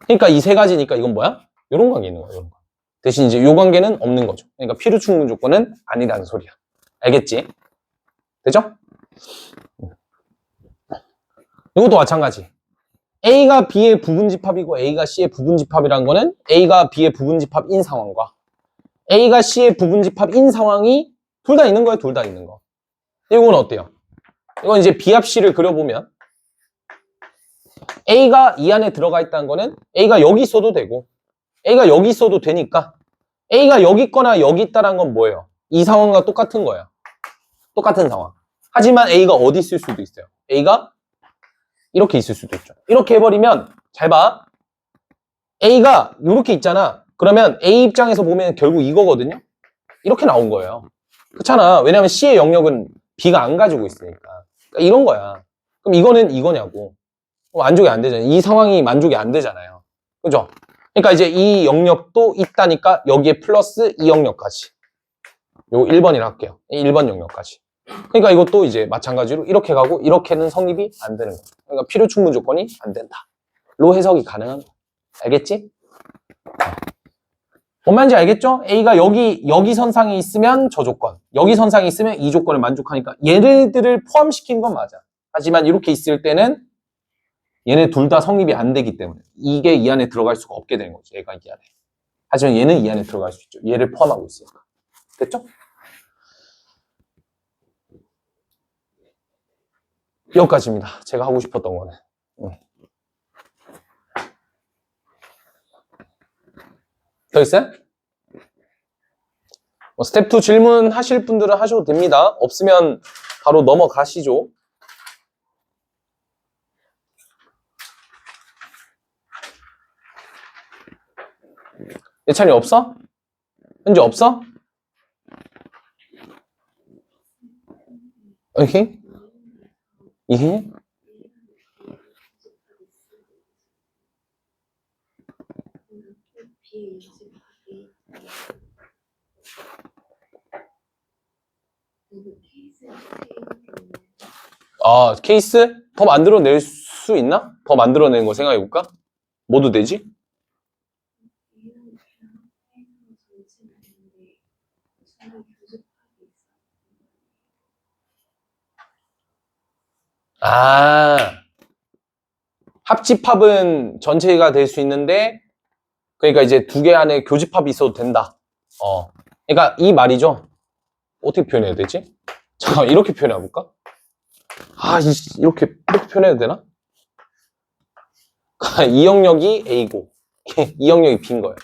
그러니까 이 세 가지니까 이건 뭐야? 요런 관계 있는 거야. 요런 거. 대신 이제 요 관계는 없는 거죠. 그러니까 필요충분 조건은 아니라는 소리야. 알겠지? 되죠? 이것도 마찬가지. A가 B의 부분집합이고 A가 C의 부분집합이란 거는 A가 B의 부분집합인 상황과 A가 C의 부분집합인 상황이 둘 다 있는 거예요. 둘 다 있는 거. 이건 어때요? 이건 이제 B 합 C를 그려보면 A가 이 안에 들어가 있다는 거는 A가 여기 있어도 되고 A가 여기 있어도 되니까 A가 여기 있거나 여기 있다는 건 뭐예요? 이 상황과 똑같은 거예요. 똑같은 상황. 하지만 A가 어디 있을 수도 있어요. A가 이렇게 있을 수도 있죠. 이렇게 해버리면 잘 봐. A가 이렇게 있잖아. 그러면 A 입장에서 보면 결국 이거거든요. 이렇게 나온 거예요. 그렇잖아. 왜냐면 C의 영역은 B가 안 가지고 있으니까. 그러니까 이런 거야. 그럼 이거는 이거냐고. 만족이 안 되잖아요. 이 상황이 만족이 안 되잖아요. 그죠? 그러니까 이제 이 영역도 있다니까 여기에 플러스 이 영역까지. 요거 1번이라 할게요. 1번 영역까지. 그러니까 이것도 이제 마찬가지로 이렇게 가고 이렇게는 성립이 안 되는 거예요. 그러니까 필요 충분 조건이 안 된다. 로 해석이 가능한 거야. 알겠지? 뭔 말인지 알겠죠? A가 여기 선상에 있으면 저 조건, 여기 선상에 있으면 이 조건을 만족하니까 얘네들을 포함시킨 건 맞아. 하지만 이렇게 있을 때는 얘네 둘 다 성립이 안 되기 때문에 이게 이 안에 들어갈 수가 없게 되는 거죠. 얘가 이 안에. 하지만 얘는 이 안에 들어갈 수 있죠. 얘를 포함하고 있으니까. 됐죠? 여기까지입니다. 제가 하고 싶었던 거는. 더 있어요? 스텝 2 질문 하실 분들은 하셔도 됩니다. 없으면 바로 넘어가시죠. 예찬이 없어? 현재 없어? 오케이? 이해? 아, 케이스? 더 만들어낼 수 있나? 더 만들어내는 거 생각해볼까? 뭐도 되지? 아, 합집합은 전체가 될 수 있는데, 그러니까 이제 두 개 안에 교집합이 있어도 된다. 그러니까 이 말이죠. 어떻게 표현해야 되지? 잠깐 이렇게 표현해볼까? 이렇게 표현해도 되나? 이 영역이 A고, 이 영역이 B인 거예요.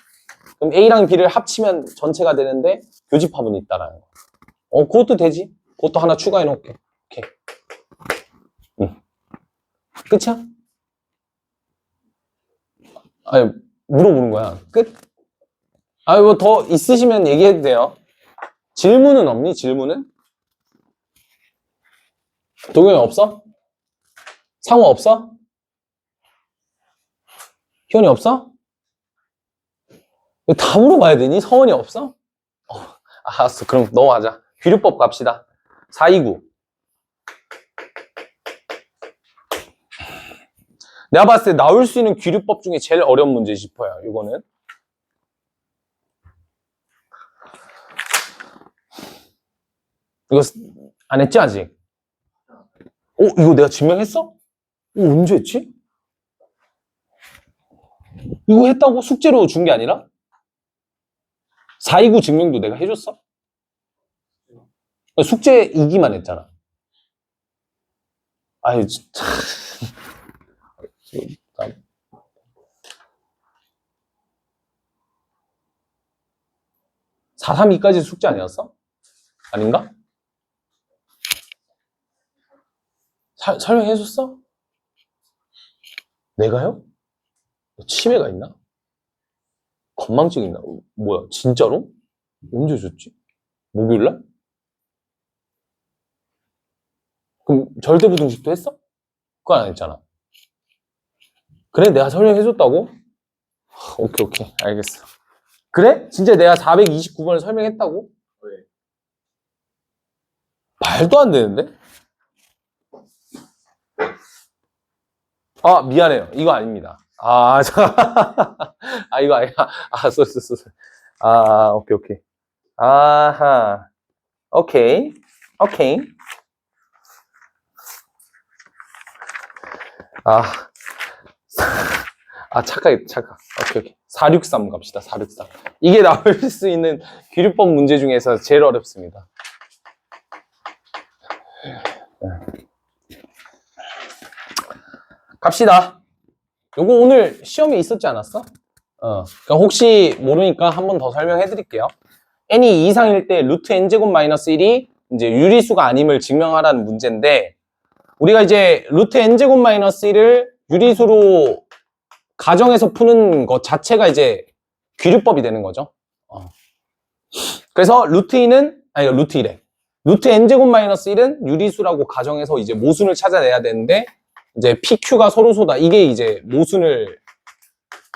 그럼 A랑 B를 합치면 전체가 되는데 교집합은 있다라는 거. 그것도 되지. 그것도 하나 추가해 놓을게. 오케이. 끝이야? 아니, 물어보는 거야. 끝? 뭐 더 있으시면 얘기해도 돼요. 질문은 없니? 질문은? 동영이 없어? 상호 없어? 희원이 없어? 이거 다 물어봐야 되니? 서원이 없어? 알았어. 그럼 넘어가자. 귀류법 갑시다. 429. 내가 봤을 때 나올 수 있는 귀류법 중에 제일 어려운 문제 싶어요. 이거는. 이거 안 했지 아직? 이거 내가 증명했어? 언제 했지? 이거 했다고? 숙제로 준 게 아니라? 429 증명도 내가 해줬어? 숙제이기만 했잖아. 아유, 진짜. 432까지 숙제 아니었어? 아닌가? 설명해줬어? 내가요? 치매가 있나? 건망증 있나? 뭐야, 진짜로? 언제 줬지? 목요일날? 그럼 절대부등식도 했어? 그건 안 했잖아. 그래? 내가 설명해줬다고? 오케이. 알겠어. 그래? 진짜 내가 429번을 설명했다고? 왜? 말도 안 되는데? 아, 미안해요. 이거 아닙니다. 이거 아니야. 쏘리. 오케이. 아하. 오케이. 착각. 오케이. 463 갑시다, 463. 이게 나올 수 있는 기류법 문제 중에서 제일 어렵습니다. 갑시다. 요거 오늘 시험에 있었지 않았어? 그러니까 혹시 모르니까 한 번 더 설명해 드릴게요. n이 이상일 때 루트 n제곱 마이너스 1이 이제 유리수가 아님을 증명하라는 문제인데, 우리가 이제 루트 n제곱 마이너스 1을 유리수로 가정해서 푸는 것 자체가 이제 귀류법이 되는 거죠. 그래서 루트 1에 루트 n제곱 마이너스 1은 유리수라고 가정해서 이제 모순을 찾아내야 되는데, 이제 PQ가 서로소다. 이게 이제 모순을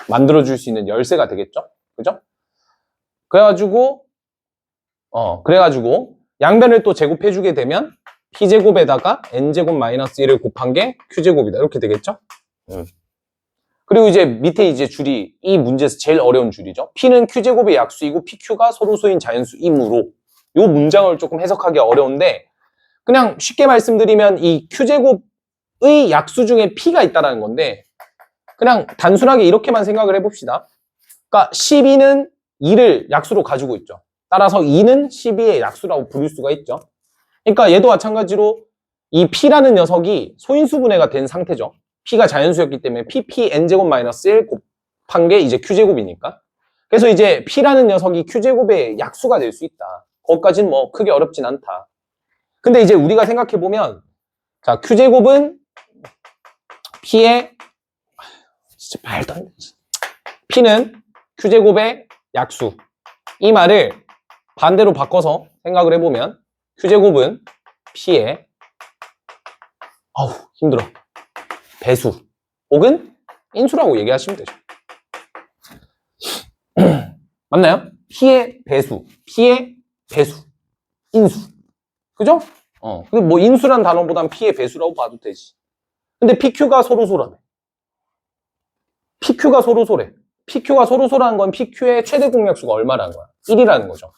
만들어줄 수 있는 열쇠가 되겠죠? 그죠? 그래가지고 양변을 또 제곱해주게 되면 P제곱에다가 N제곱 마이너스 1을 곱한 게 Q제곱이다. 이렇게 되겠죠? 그리고 이제 밑에 이제 줄이 이 문제에서 제일 어려운 줄이죠. P는 Q제곱의 약수이고 PQ가 서로소인 자연수이므로, 이 문장을 조금 해석하기 어려운데, 그냥 쉽게 말씀드리면 이 Q제곱의 약수 중에 P가 있다는 건데, 그냥 단순하게 이렇게만 생각을 해봅시다. 그러니까 12는 2를 약수로 가지고 있죠. 따라서 2는 12의 약수라고 부를 수가 있죠. 그러니까 얘도 마찬가지로 이 P라는 녀석이 소인수분해가 된 상태죠. P가 자연수였기 때문에 PPN제곱 마이너스 1 곱한 게 이제 Q제곱이니까. 그래서 이제 P라는 녀석이 Q제곱의 약수가 될 수 있다. 거기까지는 뭐 크게 어렵진 않다. 근데 이제 우리가 생각해보면, 자, Q제곱은 P의, 진짜 말도 안 되지. P는 Q제곱의 약수. 이 말을 반대로 바꿔서 생각을 해보면, Q제곱은 P의, 힘들어. 배수. 혹은 인수라고 얘기하시면 되죠. 맞나요? P의 배수. 인수. 그죠? 근데 뭐 인수란 단어보단 P의 배수라고 봐도 되지. 근데 PQ가 서로소라며. PQ가 서로소래. PQ가 서로소라는 건 PQ의 최대 공약수가 얼마라는 거야? 1이라는 거죠.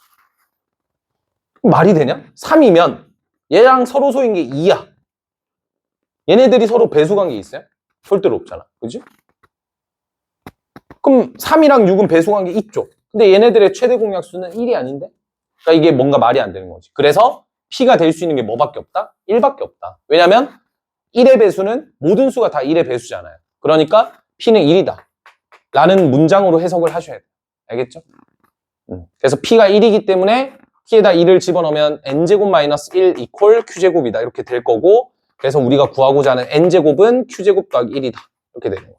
말이 되냐? 3이면 얘랑 서로소인 게 2야. 얘네들이 서로 배수 관계 있어요? 절대로 없잖아. 그지? 그럼 3이랑 6은 배수 관계 있죠. 근데 얘네들의 최대 공약수는 1이 아닌데? 그러니까 이게 뭔가 말이 안 되는 거지. 그래서 P가 될 수 있는 게 뭐밖에 없다? 1밖에 없다. 왜냐면 1의 배수는 모든 수가 다 1의 배수잖아요. 그러니까 P는 1이다. 라는 문장으로 해석을 하셔야 돼요. 알겠죠? 그래서 P가 1이기 때문에 P에다 1을 집어넣으면 N제곱 마이너스 1 이퀄 Q제곱이다. 이렇게 될 거고, 그래서 우리가 구하고자 하는 N제곱은 Q제곱 더하기 1이다. 이렇게 되는 거예요.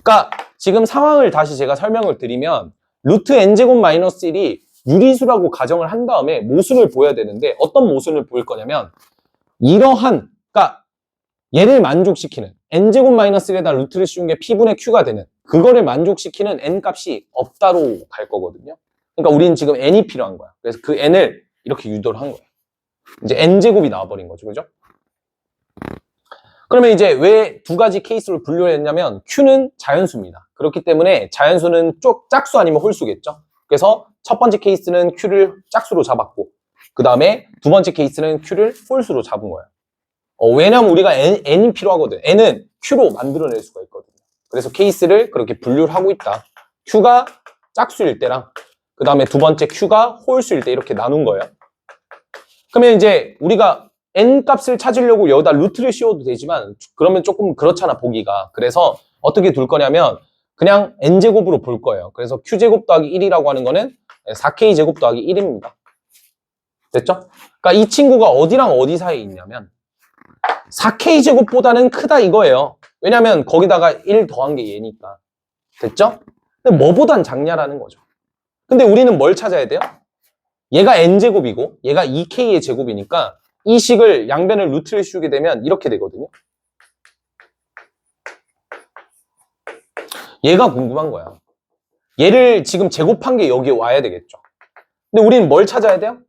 그러니까 지금 상황을 다시 제가 설명을 드리면, 루트 N제곱 마이너스 1이 유리수라고 가정을 한 다음에 모순을 보여야 되는데, 어떤 모순을 보일 거냐면, 이러한, 그러니까 얘를 만족시키는 N제곱 마이너스 1에다 루트를 씌운 게 P분의 Q가 되는, 그거를 만족시키는 N 값이 없다로 갈 거거든요. 그러니까 우리는 지금 N이 필요한 거야. 그래서 그 N을 이렇게 유도를 한 거야. 이제 N제곱이 나와버린 거죠. 그죠? 그러면 이제 왜 두 가지 케이스로 분류를 했냐면, Q는 자연수입니다. 그렇기 때문에 자연수는 짝수 아니면 홀수겠죠. 그래서 첫 번째 케이스는 Q를 짝수로 잡았고, 그 다음에 두 번째 케이스는 Q를 홀수로 잡은 거예요. 왜냐면 우리가 N이 필요하거든. N은 Q로 만들어낼 수가 있거든요. 그래서 케이스를 그렇게 분류를 하고 있다. Q가 짝수일 때랑, 그 다음에 두 번째 Q가 홀수일 때 이렇게 나눈 거예요. 그러면 이제 우리가 N 값을 찾으려고 여기다 루트를 씌워도 되지만, 그러면 조금 그렇잖아, 보기가. 그래서 어떻게 둘 거냐면, 그냥 N제곱으로 볼 거예요. 그래서 Q제곱 더하기 1이라고 하는 거는 4K제곱 더하기 1입니다. 됐죠? 그러니까 이 친구가 어디랑 어디 사이에 있냐면, 4K제곱보다는 크다 이거예요. 왜냐면 거기다가 1 더한 게 얘니까. 됐죠? 근데 뭐보단 작냐라는 거죠. 근데 우리는 뭘 찾아야 돼요? 얘가 N제곱이고 얘가 2K의 제곱이니까 이 식을 양변을 루트를 씌우게 되면 이렇게 되거든요. 얘가 궁금한 거야. 얘를 지금 제곱한 게 여기에 와야 되겠죠. 근데 우리는 뭘 찾아야 돼요?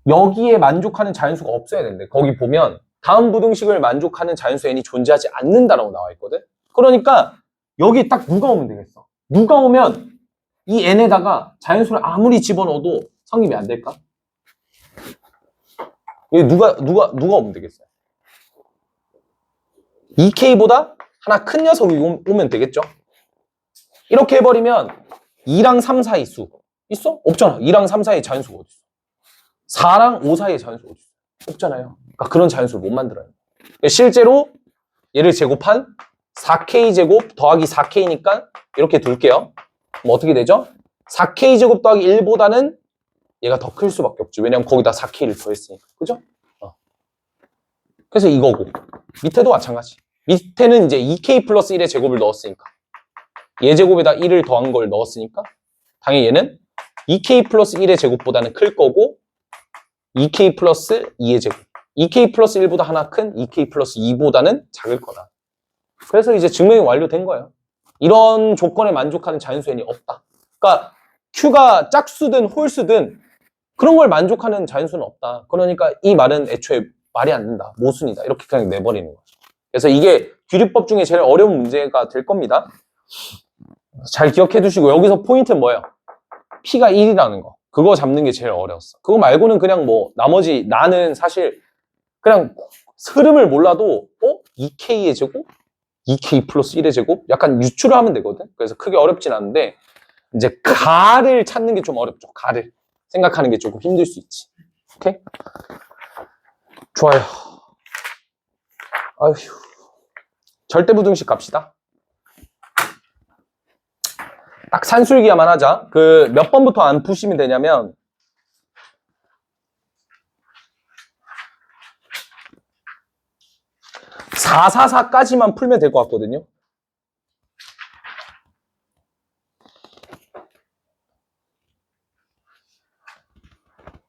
여기에 만족하는 자연수가 없어야 되는데 거기 보면 다음 부등식을 만족하는 자연수 n이 존재하지 않는다라고 나와 있거든. 그러니까 여기 딱 누가 오면 되겠어. 누가 오면 이 n에다가 자연수를 아무리 집어넣어도 성립이 안 될까? 여기 누가 오면 되겠어요. 2k보다 하나 큰 녀석이 오면 되겠죠. 이렇게 해버리면 2랑 3 사이 수 있어? 없잖아. 2랑 3 사이 자연수가 어디 있어? 4랑 5 사이의 자연수가 어디 있어? 없잖아요. 그러니까 그런 자연수를 못 만들어요. 실제로 얘를 제곱한 4k제곱 더하기 4k니까 이렇게 둘게요. 그럼 어떻게 되죠? 4k제곱 더하기 1보다는 얘가 더 클 수밖에 없죠. 왜냐면 거기다 4k를 더했으니까. 그죠? 그래서 이거고. 밑에도 마찬가지. 밑에는 이제 2k 플러스 1의 제곱을 넣었으니까. 얘 제곱에다 1을 더한 걸 넣었으니까. 당연히 얘는 2k 플러스 1의 제곱보다는 클 거고 2k 플러스 2의 제곱. 2k 플러스 1보다 하나 큰 2k 플러스 2보다는 작을 거다. 그래서 이제 증명이 완료된 거예요. 이런 조건에 만족하는 자연수 n이 없다. 그러니까 q가 짝수든 홀수든 그런 걸 만족하는 자연수는 없다. 그러니까 이 말은 애초에 말이 안 된다. 모순이다. 이렇게 그냥 내버리는 거죠. 그래서 이게 규律법 중에 제일 어려운 문제가 될 겁니다. 잘 기억해 두시고 여기서 포인트는 뭐예요? p가 1이라는 거. 그거 잡는 게 제일 어려웠어. 그거 말고는 그냥 뭐 나머지 나는 사실 그냥 흐름을 몰라도 2k의 제곱? 2k 플러스 1의 제곱? 약간 유추를 하면 되거든. 그래서 크게 어렵진 않은데 이제 가를 찾는 게 좀 어렵죠. 가를 생각하는 게 조금 힘들 수 있지. 오케이? 좋아요. 아휴. 절대부등식 갑시다. 딱 산술기야만 하자. 그 몇 번부터 안 푸시면 되냐면 444까지만 풀면 될 것 같거든요.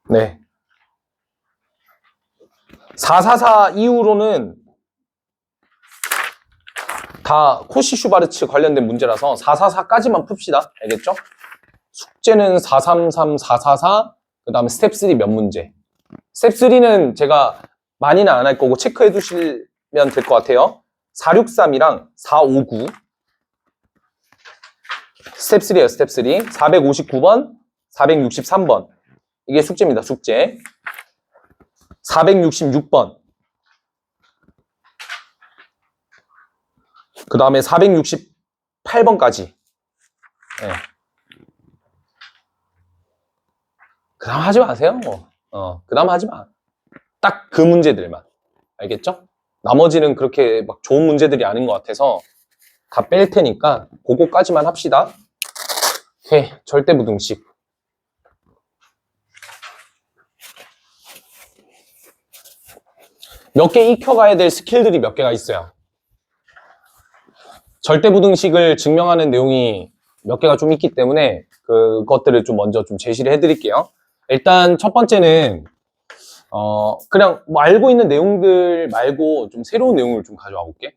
네. 444 이후로는 다 코시-슈바르츠 관련된 문제라서 444까지만 풉시다. 알겠죠? 숙제는 433, 444, 그 다음에 스텝 3 몇 문제. 스텝 3는 제가 많이는 안 할 거고 체크해 두시면 될 것 같아요. 463이랑 459. 스텝 3예요, 스텝 3. 459번, 463번. 이게 숙제입니다, 숙제. 466번. 그 다음에 468번까지. 네. 그 다음 하지 마세요, 뭐. 그 다음 하지 마. 딱 그 문제들만. 알겠죠? 나머지는 그렇게 막 좋은 문제들이 아닌 것 같아서 다 뺄 테니까 그거까지만 합시다. 오케이. 절대부등식. 몇 개 익혀가야 될 스킬들이 몇 개가 있어요. 절대부등식을 증명하는 내용이 몇 개가 좀 있기 때문에 그것들을 좀 먼저 좀 제시를 해드릴게요. 일단 첫 번째는 그냥 뭐 알고 있는 내용들 말고 좀 새로운 내용을 좀 가져와 볼게.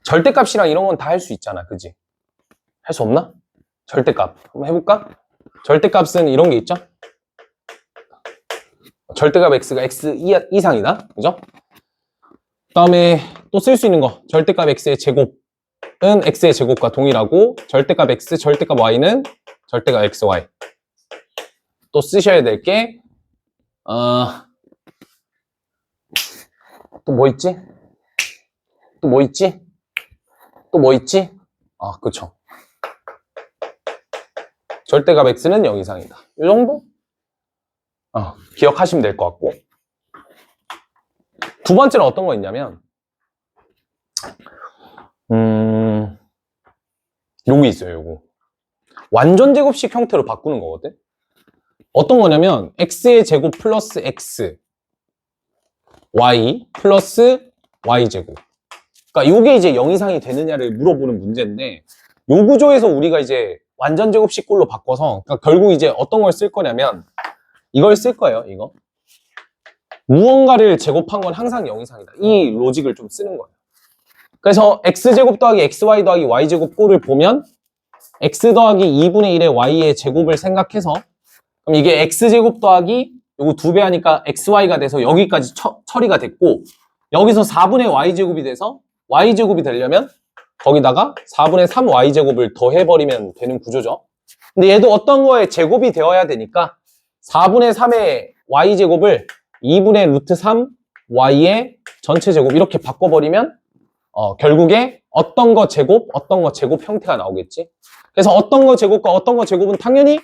절대값이랑 이런 건 다 할 수 있잖아, 그지? 할 수 없나? 절대값 한번 해볼까? 절대값은 이런 게 있죠? 절대값 x가 x 이상이다, 그죠? 그 다음에 또 쓸 수 있는 거 절대값 x의 제곱은 x의 제곱과 동일하고 절대값 x, 절대값 y는 절대값 xy. 또 쓰셔야 될 게 또 뭐 있지? 또 뭐 있지? 또 뭐 있지? 아, 그쵸. 절대값 x는 0 이상이다. 이 정도? 기억하시면 될 것 같고. 두 번째는 어떤 거 있냐면 요거 있어요, 요거. 완전 제곱식 형태로 바꾸는 거거든. 어떤 거냐면 x의 제곱 플러스 x y 플러스 y제곱. 그러니까 요게 이제 0 이상이 되느냐를 물어보는 문제인데 요 구조에서 우리가 이제 완전 제곱식 꼴로 바꿔서 그러니까 결국 이제 어떤 걸 쓸 거냐면 이걸 쓸 거예요, 이거. 무언가를 제곱한 건 항상 0 이상이다. 이 로직을 좀 쓰는 거예요. 그래서 x제곱 더하기 xy 더하기 y제곱 꼴을 보면 x 더하기 2분의 1의 y의 제곱을 생각해서 그럼 이게 x제곱 더하기 요거 2배 하니까 xy가 돼서 여기까지 처리가 됐고 여기서 4분의 y제곱이 돼서 y제곱이 되려면 거기다가 4분의 3 y제곱을 더해버리면 되는 구조죠. 근데 얘도 어떤 거에 제곱이 되어야 되니까 4분의 3의 y제곱을 2분의 루트 3 y의 전체 제곱 이렇게 바꿔버리면 결국에 어떤 거 제곱 형태가 나오겠지. 그래서 어떤 거 제곱과 어떤 거 제곱은 당연히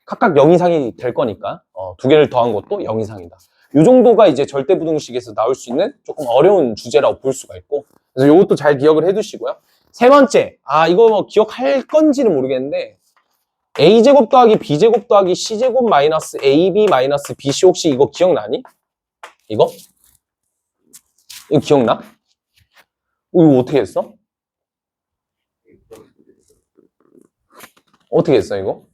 각각 0 이상이 될 거니까 두 개를 더한 것도 0 이상이다. 이 정도가 이제 절대부등식에서 나올 수 있는 조금 어려운 주제라고 볼 수가 있고 그래서 이것도 잘 기억을 해두시고요. 세 번째, 이거 뭐 기억할 건지는 모르겠는데 a제곱 더하기 b제곱 더하기 c제곱 마이너스 ab 마이너스 bc 혹시 이거 기억나니? 이거 기억나? 이거 어떻게 했어? 어떻게 했어 이거?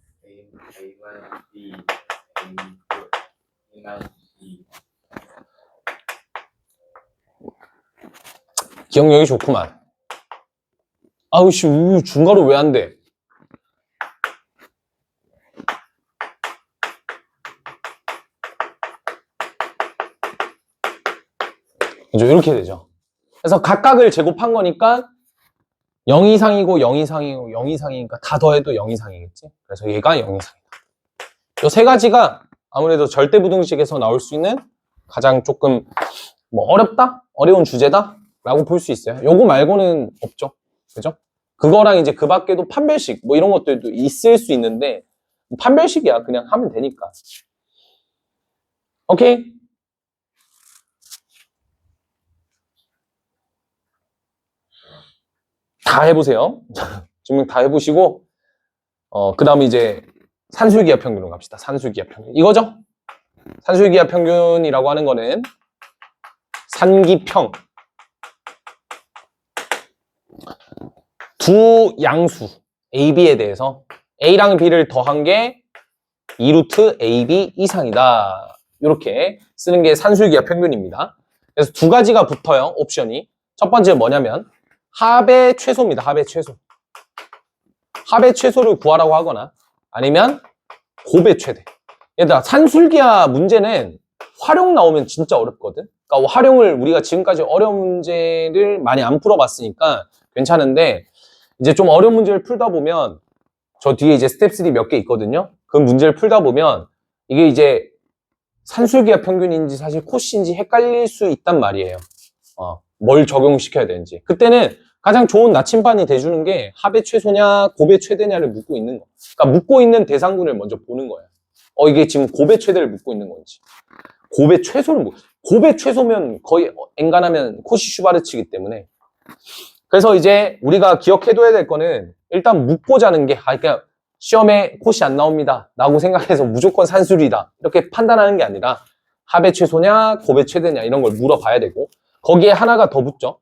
기억력이 좋구만. 아우씨, 중괄호 왜 안 돼? 그죠? 이렇게 되죠. 그래서 각각을 제곱한 거니까 0 이상이고 0 이상이고 0 이상이니까 다 더해도 0 이상이겠지? 그래서 얘가 0 이상이다. 이 세 가지가 아무래도 절대부등식에서 나올 수 있는 가장 조금 뭐 어렵다? 어려운 주제다? 라고 볼 수 있어요. 요거 말고는 없죠. 그죠? 그거랑 이제 그 밖에도 판별식 뭐 이런 것들도 있을 수 있는데 판별식이야. 그냥 하면 되니까. 오케이? 다 해보세요. 증명 다 해보시고 그 다음에 이제 산술기하 평균으로 갑시다. 산술기하 평균. 이거죠? 산술기하 평균이라고 하는 거는 산기평 두 양수 A, B에 대해서 A랑 B를 더한 게 2루트 AB 이상이다. 이렇게 쓰는 게 산술기하 평균입니다. 그래서 두 가지가 붙어요. 옵션이. 첫 번째 뭐냐면 합의 최소입니다. 합의 최소. 합의 최소를 구하라고 하거나 아니면 곱의 최대. 얘들아 산술기하 문제는 활용 나오면 진짜 어렵거든. 그러니까 활용을 우리가 지금까지 어려운 문제를 많이 안 풀어봤으니까 괜찮은데 이제 좀 어려운 문제를 풀다 보면 저 뒤에 이제 스텝 3 몇 개 있거든요. 그 문제를 풀다 보면 이게 이제 산술기하 평균인지 사실 코시인지 헷갈릴 수 있단 말이에요. 뭘 적용시켜야 되는지. 그때는 가장 좋은 나침반이 돼주는 게 합의 최소냐 곱의 최대냐를 묻고 있는 거. 그러니까 묻고 있는 대상군을 먼저 보는 거예요. 이게 지금 곱의 최대를 묻고 있는 건지. 곱의 최소를 곱의 최소면 거의 엔간하면 코시 슈바르츠이기 때문에. 그래서 이제 우리가 기억해둬야 될 거는 일단 묻고자는 게 그러니까 시험에 코시 안 나옵니다 라고 생각해서 무조건 산술이다 이렇게 판단하는 게 아니라 합의 최소냐 곱의 최대냐 이런 걸 물어봐야 되고 거기에 하나가 더 붙죠.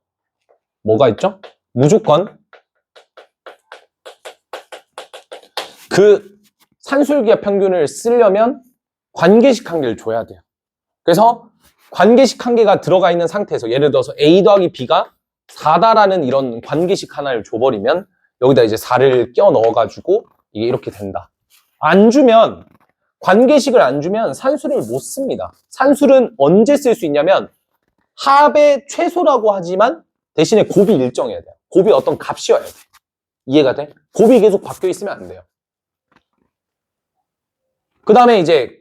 뭐가 있죠? 무조건 그 산술기하 평균을 쓰려면 관계식 한 개를 줘야 돼요. 그래서 관계식 한 개가 들어가 있는 상태에서 예를 들어서 A 더하기 B가 4다라는 이런 관계식 하나를 줘버리면 여기다 이제 4를 껴 넣어가지고 이게 이렇게 된다. 안 주면 관계식을 안 주면 산술을 못 씁니다. 산술은 언제 쓸 수 있냐면 합의 최소라고 하지만 대신에 곱이 일정해야 돼요. 곱이 어떤 값이어야 돼. 이해가 돼? 곱이 계속 바뀌어 있으면 안 돼요. 그 다음에 이제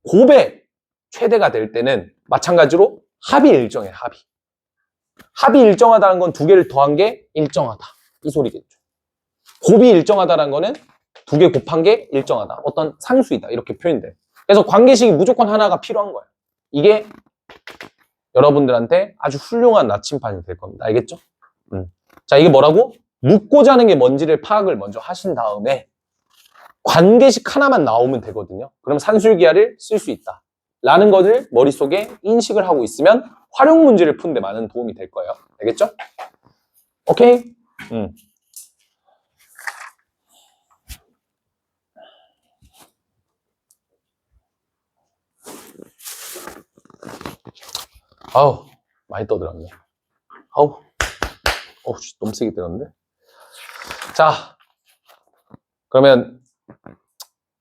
곱의 최대가 될 때는 마찬가지로 합이 일정해. 합이 일정하다는 건 두 개를 더한 게 일정하다 이 소리겠죠. 곱이 일정하다는 거는 두 개 곱한 게 일정하다. 어떤 상수이다 이렇게 표현돼. 그래서 관계식이 무조건 하나가 필요한 거예요. 이게 여러분들한테 아주 훌륭한 나침반이 될 겁니다. 알겠죠? 자, 이게 뭐라고? 묻고자 하는 게 뭔지를 파악을 먼저 하신 다음에 관계식 하나만 나오면 되거든요. 그럼 산술기하를 쓸 수 있다. 라는 것을 머릿속에 인식을 하고 있으면 활용 문제를 푸는데 많은 도움이 될 거예요. 알겠죠? 오케이? 아우, 많이 떠들었네. 아우, 너무 세게 때렸는데? 자, 그러면,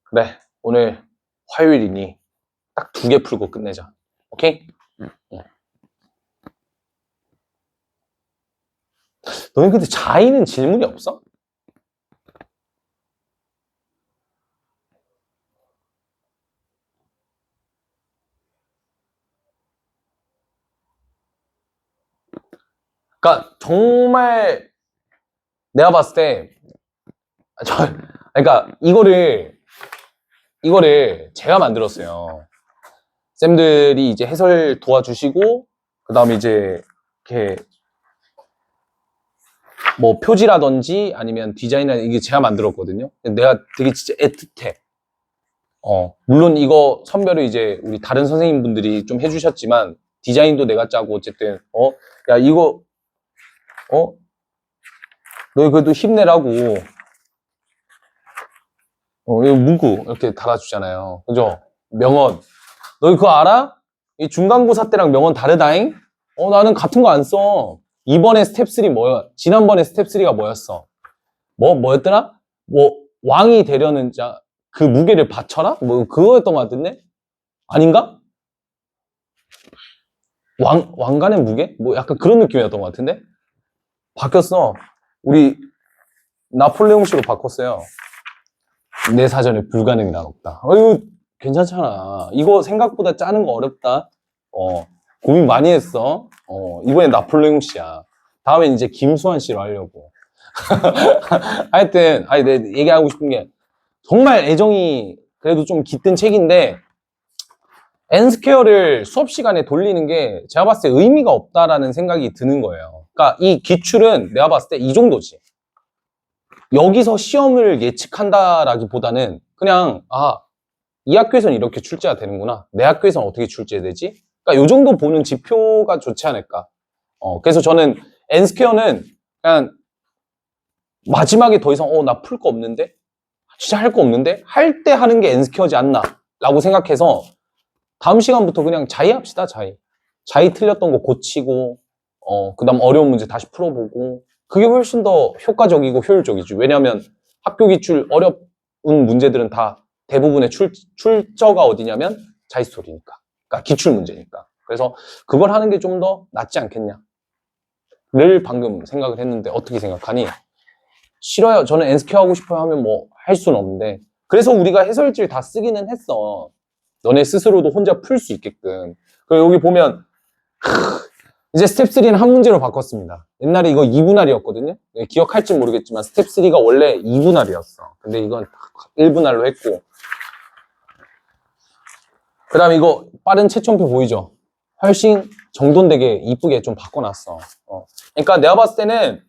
그래. 오늘 화요일이니 딱 2개 풀고 끝내자. 오케이? 응. 너는 근데 자이는 질문이 없어? 그러니까 정말 내가 봤을 때 그러니까 이거를 제가 만들었어요. 쌤들이 이제 해설 도와주시고 그다음에 이제 이렇게 뭐 표지라든지 아니면 디자인이나 이게 제가 만들었거든요. 내가 되게 진짜 애틋해. 물론 이거 선별을 이제 우리 다른 선생님분들이 좀 해주셨지만 디자인도 내가 짜고 어쨌든 야 이거 너 그래도 힘내라고 이거 문구 이렇게 달아주잖아요. 그죠? 명언. 너 그거 알아? 이 중간고사 때랑 명언 다르다잉? 나는 같은 거 안 써. 이번에 스텝 3 뭐야? 지난번에 스텝 3가 뭐였어? 뭐였더라? 왕이 되려는 자, 그 무게를 바쳐라? 그거였던 것 같은데? 아닌가? 왕관의 무게? 약간 그런 느낌이었던 것 같은데? 바뀌었어. 우리 나폴레옹식으로 바꿨어요. 내 사전에 불가능이 난 없다. 이거 괜찮잖아. 이거 생각보다 짜는 거 어렵다. 고민 많이 했어. 이번엔 나폴레옹 씨야. 다음엔 이제 김수환 씨로 하려고. 하여튼, 내 얘기하고 싶은 게 정말 애정이 그래도 좀 깃든 책인데 N스퀘어를 수업 시간에 돌리는 게 제가 봤을 때 의미가 없다라는 생각이 드는 거예요. 그러니까 이 기출은 내가 봤을 때 이 정도지. 여기서 시험을 예측한다라기보다는 그냥 이 학교에서는 이렇게 출제가 되는구나. 내 학교에서는 어떻게 출제되지? 그러니까 이 정도 보는 지표가 좋지 않을까. 그래서 저는 N스퀘어는 그냥 마지막에 더 이상 나 풀 거 없는데? 진짜 할 거 없는데? 할 때 하는 게 N스퀘어지 않나 라고 생각해서 다음 시간부터 그냥 자이 합시다. 자이 틀렸던 거 고치고 그 다음 어려운 문제 다시 풀어보고 그게 훨씬 더 효과적이고 효율적이지. 왜냐하면 학교 기출 어려운 문제들은 다 대부분의 출처가 어디냐면 자이스토리니까. 그러니까 기출 문제니까. 그래서 그걸 하는 게 좀 더 낫지 않겠냐. 를 방금 생각을 했는데 어떻게 생각하니? 싫어요. 저는 N스퀘어 하고 싶어요 하면 할 수는 없는데 그래서 우리가 해설지를 다 쓰기는 했어. 너네 스스로도 혼자 풀 수 있게끔. 그리고 여기 보면 이제 스텝 3는 한 문제로 바꿨습니다. 옛날에 이거 2분할이었거든요. 기억할지 모르겠지만 스텝 3가 원래 2분할이었어. 근데 이건 1분할로 했고 그 다음에 이거 빠른 채점표 보이죠? 훨씬 정돈되게 이쁘게 좀 바꿔놨어. 그러니까 내가 봤을 때는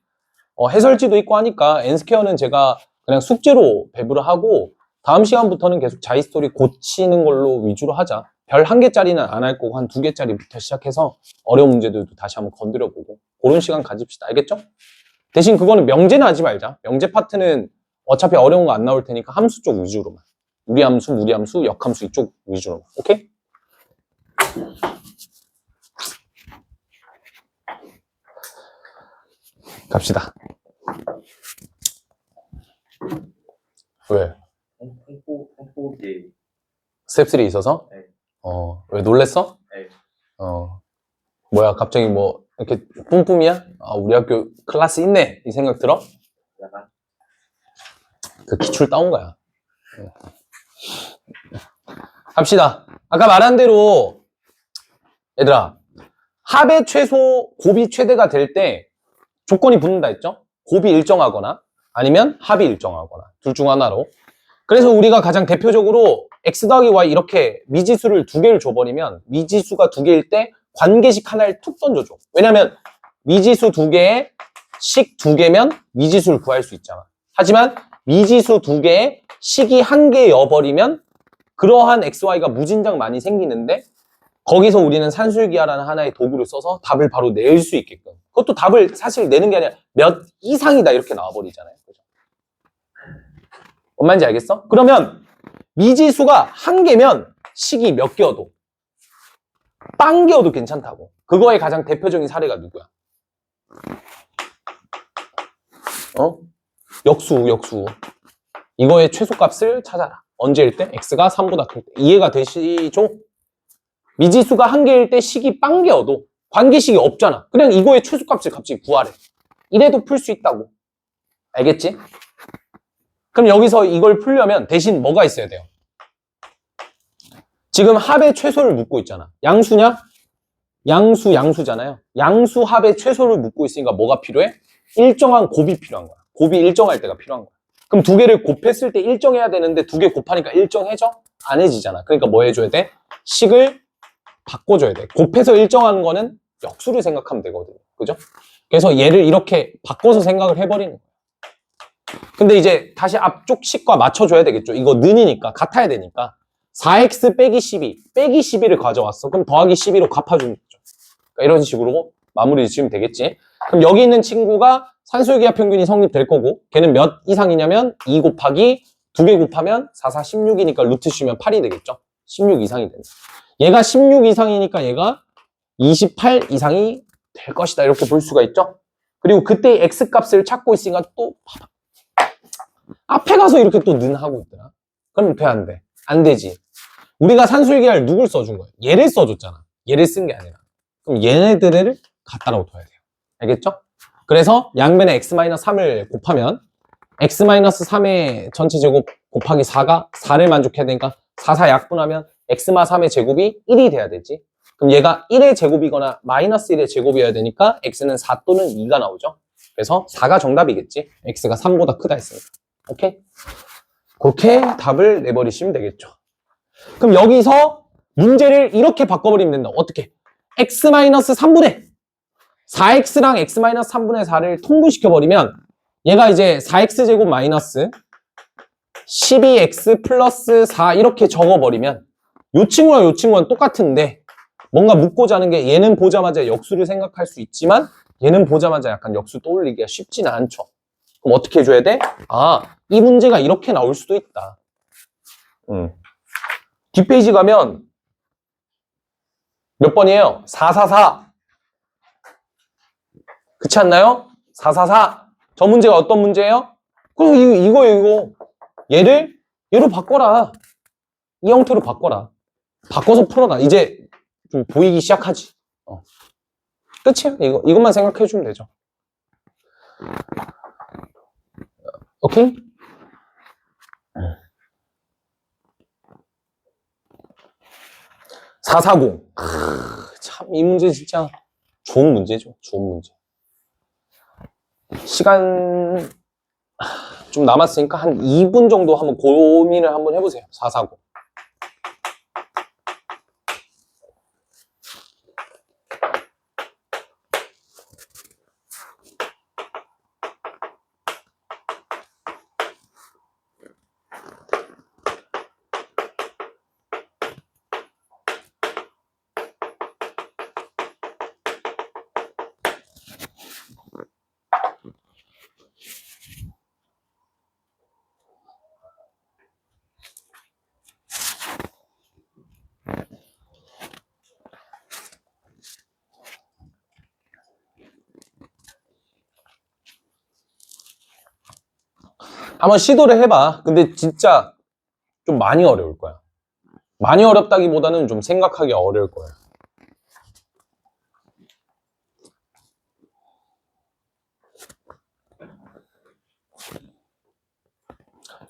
해설지도 있고 하니까 N스퀘어는 제가 그냥 숙제로 배부를 하고 다음 시간부터는 계속 자이스토리 고치는 걸로 위주로 하자. 별 1개짜리는 안 할 거고 한 2개짜리부터 시작해서 어려운 문제들도 다시 한번 건드려보고 그런 시간 가집시다. 알겠죠? 대신 그거는 명제는 하지 말자. 명제 파트는 어차피 어려운 거 안 나올 테니까 함수 쪽 위주로만. 유리함수, 무리함수, 역함수 이쪽 위주로만. 오케이? 갑시다. 왜? 홍보기에 스텝 3 있어서? 네. 왜 놀랬어? 네. 뭐야, 갑자기 이렇게 뿜뿜이야? 우리 학교 클래스 있네. 이 생각 들어? 약간 그 기출 따온 거야. 합시다. 아까 말한 대로, 얘들아, 합의 최소, 곱이 최대가 될 때 조건이 붙는다 했죠? 곱이 일정하거나 아니면 합이 일정하거나 둘 중 하나로. 그래서 우리가 가장 대표적으로 x 더하기 y 이렇게 미지수를 2개를 줘버리면 미지수가 2개일 때 관계식 하나를 툭 던져줘. 왜냐면 미지수 2개에 식 2개면 미지수를 구할 수 있잖아. 하지만 미지수 2개에 식이 1개여버리면 그러한 x, y가 무진장 많이 생기는데 거기서 우리는 산술기하라는 하나의 도구를 써서 답을 바로 낼 수 있게끔. 그것도 답을 사실 내는 게 아니라 몇 이상이다 이렇게 나와버리잖아요. 그죠? 뭔 말인지 알겠어? 그러면 미지수가 1개면 식이 몇 개여도 빵개어도 괜찮다고. 그거의 가장 대표적인 사례가 누구야? 역수. 이거의 최소값을 찾아라. 언제일 때? x가 3보다 클 때. 이해가 되시죠? 미지수가 한 개일 때 식이 빵개어도 관계식이 없잖아. 그냥 이거의 최소값을 갑자기 구하래. 이래도 풀 수 있다고. 알겠지? 그럼 여기서 이걸 풀려면 대신 뭐가 있어야 돼요? 지금 합의 최소를 묻고 있잖아. 양수냐? 양수잖아요. 양수 합의 최소를 묻고 있으니까 뭐가 필요해? 일정한 곱이 필요한 거야. 곱이 일정할 때가 필요한 거야. 그럼 두 개를 곱했을 때 일정해야 되는데 두 개 곱하니까 일정해져? 안 해지잖아. 그러니까 뭐 해줘야 돼? 식을 바꿔줘야 돼. 곱해서 일정하는 거는 역수를 생각하면 되거든요. 그죠? 그래서 얘를 이렇게 바꿔서 생각을 해버리는 거야. 근데 이제 다시 앞쪽 식과 맞춰줘야 되겠죠. 이거 는이니까 같아야 되니까 4x 빼기 12 빼기 12를 가져왔어. 그럼 더하기 12로 갚아주는 거죠. 그러니까 이런 식으로 마무리 지으면 되겠지. 그럼 여기 있는 친구가 산술기하 평균이 성립될 거고 걔는 몇 이상이냐면 2 곱하기 2개 곱하면 4, 4, 16이니까 루트 씌우면 8이 되겠죠. 16 이상이 된다. 얘가 16 이상이니까 얘가 28 이상이 될 것이다. 이렇게 볼 수가 있죠. 그리고 그때 x값을 찾고 있으니까 또 봐봐. 앞에 가서 이렇게 또 는 하고 있더라. 그럼 돼, 안 돼? 안 되지. 우리가 산술기하를 누굴 써준 거야? 얘를 써줬잖아. 얘를 쓴 게 아니라. 그럼 얘네들을 갖다라고 둬야 돼요. 알겠죠? 그래서 양변에 x-3을 곱하면 x-3의 전체 제곱 곱하기 4가 4를 만족해야 되니까 4, 4 약분하면 x-3의 제곱이 1이 돼야 되지. 그럼 얘가 1의 제곱이거나 마이너스 1의 제곱이어야 되니까 x는 4 또는 2가 나오죠. 그래서 4가 정답이겠지. x가 3보다 크다 했으니까. 오케이? 그렇게 답을 내버리시면 되겠죠. 그럼 여기서 문제를 이렇게 바꿔버리면 된다. 어떻게? x-3분의 4x랑 x-3분의 4를 통분시켜버리면 얘가 이제 4x제곱 마이너스 12x 플러스 4 이렇게 적어버리면 요 친구랑 요 친구는 똑같은데 뭔가 묻고자 하는 게 얘는 보자마자 역수를 생각할 수 있지만 얘는 보자마자 약간 역수 떠올리기가 쉽지는 않죠. 그럼 어떻게 해줘야 돼? 아, 이 문제가 이렇게 나올 수도 있다. 뒷페이지 가면 몇 번이에요? 444. 그렇지 않나요? 444. 저 문제가 어떤 문제예요? 그럼 이거. 얘를 얘로 바꿔라. 이 형태로 바꿔라. 바꿔서 풀어라. 이제 좀 보이기 시작하지. 끝이에요. 이것만 생각해 주면 되죠. 오케이? (440) 참 이 문제 진짜 좋은 문제죠. 좋은 문제. 시간 좀 남았으니까 한 2분 정도 한번 고민을 한번 해보세요. 440. 한번 시도를 해봐. 근데 진짜 좀 많이 어려울 거야. 많이 어렵다기보다는 좀 생각하기 어려울 거야.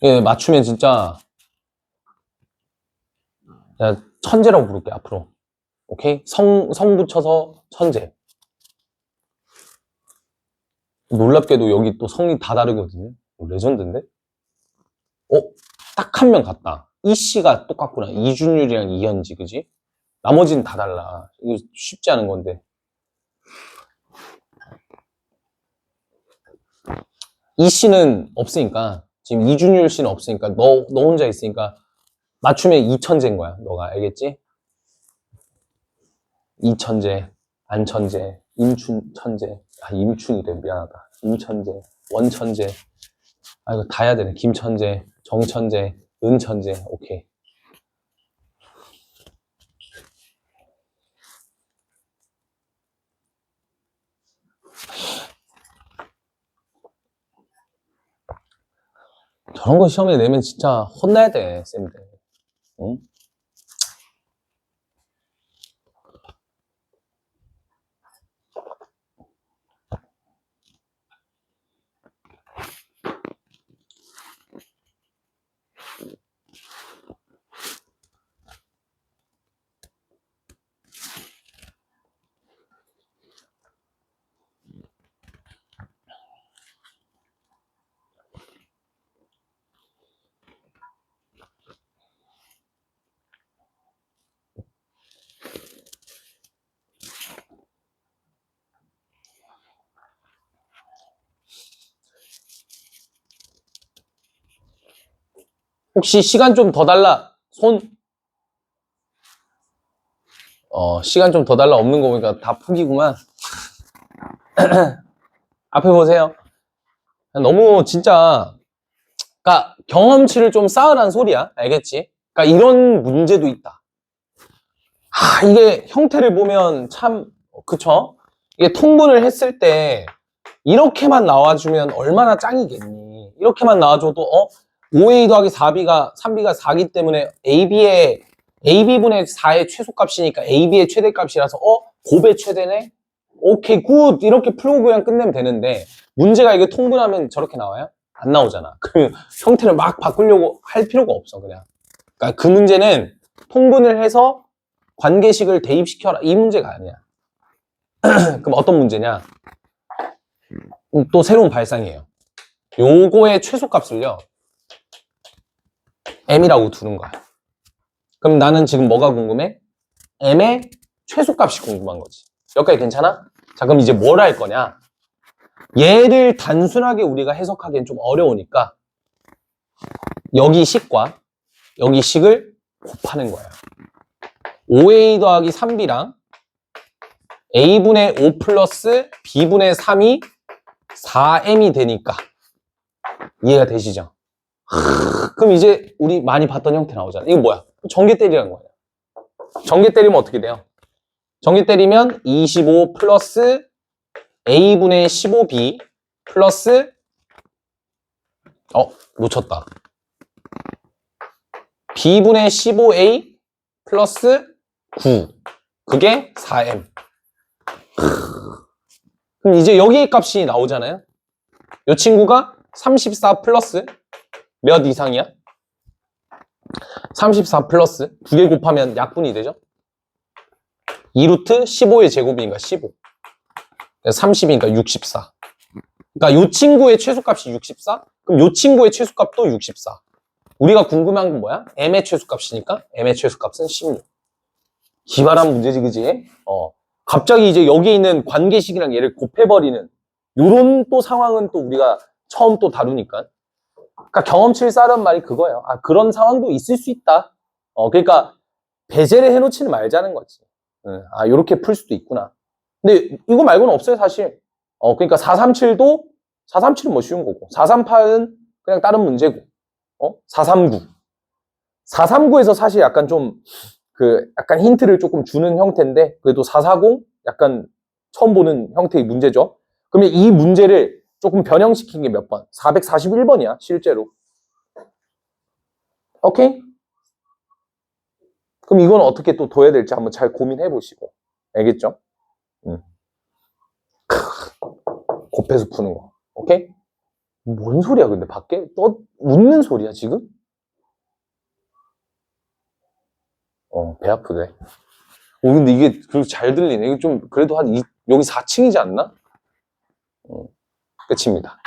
예, 맞추면 진짜 내가 천재라고 부를게 앞으로. 오케이? 성 붙여서 천재. 놀랍게도 여기 또 성이 다 다르거든요. 레전드인데? 딱 한 명 같다. 이 씨가 똑같구나. 이준율이랑 이현지, 그지? 나머지는 다 달라. 이거 쉽지 않은 건데. 이 씨는 없으니까, 지금 이준율 씨는 없으니까, 너 혼자 있으니까, 맞추면 이천재인 거야. 너가 알겠지? 이천재, 안천재, 임춘천재. 아, 임춘이래. 미안하다. 임천재, 원천재. 아, 이거 다 해야 되네. 김천재, 정천재, 은천재. 오케이. 저런 거 시험에 내면 진짜 혼나야 돼, 쌤들. 응? 혹시 시간 좀 더 달라? 손? 시간 좀 더 달라 없는 거 보니까 다 포기구만. 앞에 보세요. 너무 진짜, 그러니까 경험치를 좀 쌓으란 소리야. 알겠지? 그러니까 이런 문제도 있다. 이게 형태를 보면 참, 그쵸? 이게 통분을 했을 때 이렇게만 나와주면 얼마나 짱이겠니? 이렇게만 나와줘도 5a 더하기 4b가 3b가 4기 때문에 ab분의 4의 최소값이니까 ab의 최대값이라서 곱의 최대네? 오케이 굿 이렇게 풀고 그냥 끝내면 되는데 문제가 이게 통분하면 저렇게 나와요? 안 나오잖아. 그 형태를 막 바꾸려고 할 필요가 없어 그냥. 그러니까 그 문제는 통분을 해서 관계식을 대입시켜라 이 문제가 아니야. 그럼 어떤 문제냐? 또 새로운 발상이에요. 요거의 최소값을요 m이라고 두는 거야. 그럼 나는 지금 뭐가 궁금해? m의 최소값이 궁금한 거지. 여기까지 괜찮아? 자 그럼 이제 뭘 할 거냐? 얘를 단순하게 우리가 해석하기엔 좀 어려우니까 여기 식과 여기 식을 곱하는 거예요. 5a 더하기 3b랑 a분의 5 플러스 b분의 3이 4m이 되니까 이해가 되시죠? 그럼 이제 우리 많이 봤던 형태 나오잖아. 이거 뭐야? 전개 때리라는 거야. 전개 때리면 어떻게 돼요? 전개 때리면 25 플러스 a분의 15b 플러스 놓쳤다. b분의 15a 플러스 9 그게 4m. 그럼 이제 여기의 값이 나오잖아요. 이 친구가 34 플러스 몇 이상이야? 34 플러스 2개 곱하면 약분이 되죠? 2루트 15의 제곱이니까 15 30이니까 64. 그러니까 이 친구의 최소값이 64? 그럼 이 친구의 최소값도 64. 우리가 궁금한 건 뭐야? m의 최소값이니까 m의 최소값은 16. 기발한 문제지, 그지? 갑자기 이제 여기 있는 관계식이랑 얘를 곱해버리는 요런 또 상황은 또 우리가 처음 또 다루니까. 그러니까 경험치를 쌓으란 말이 그거예요. 그런 상황도 있을 수 있다. 그러니까 배제를 해놓지는 말자는 거지. 요렇게 풀 수도 있구나. 근데 이거 말고는 없어요, 사실. 그러니까 437도 437은 뭐 쉬운 거고 438은 그냥 다른 문제고 439 439에서 사실 약간 좀 약간 힌트를 조금 주는 형태인데 그래도 440 약간 처음 보는 형태의 문제죠. 그러면 이 문제를 조금 변형시킨 게 몇 번? 441번이야 실제로. 오케이? 그럼 이건 어떻게 또 둬야 될지 한번 잘 고민해 보시고 알겠죠? 곱해서 푸는 거. 오케이? 뭔 소리야 근데 밖에? 웃는 소리야 지금? 배 아프네. 근데 이게 그리고 잘 들리네. 이거 좀 그래도 여기 4층이지 않나? 끝입니다.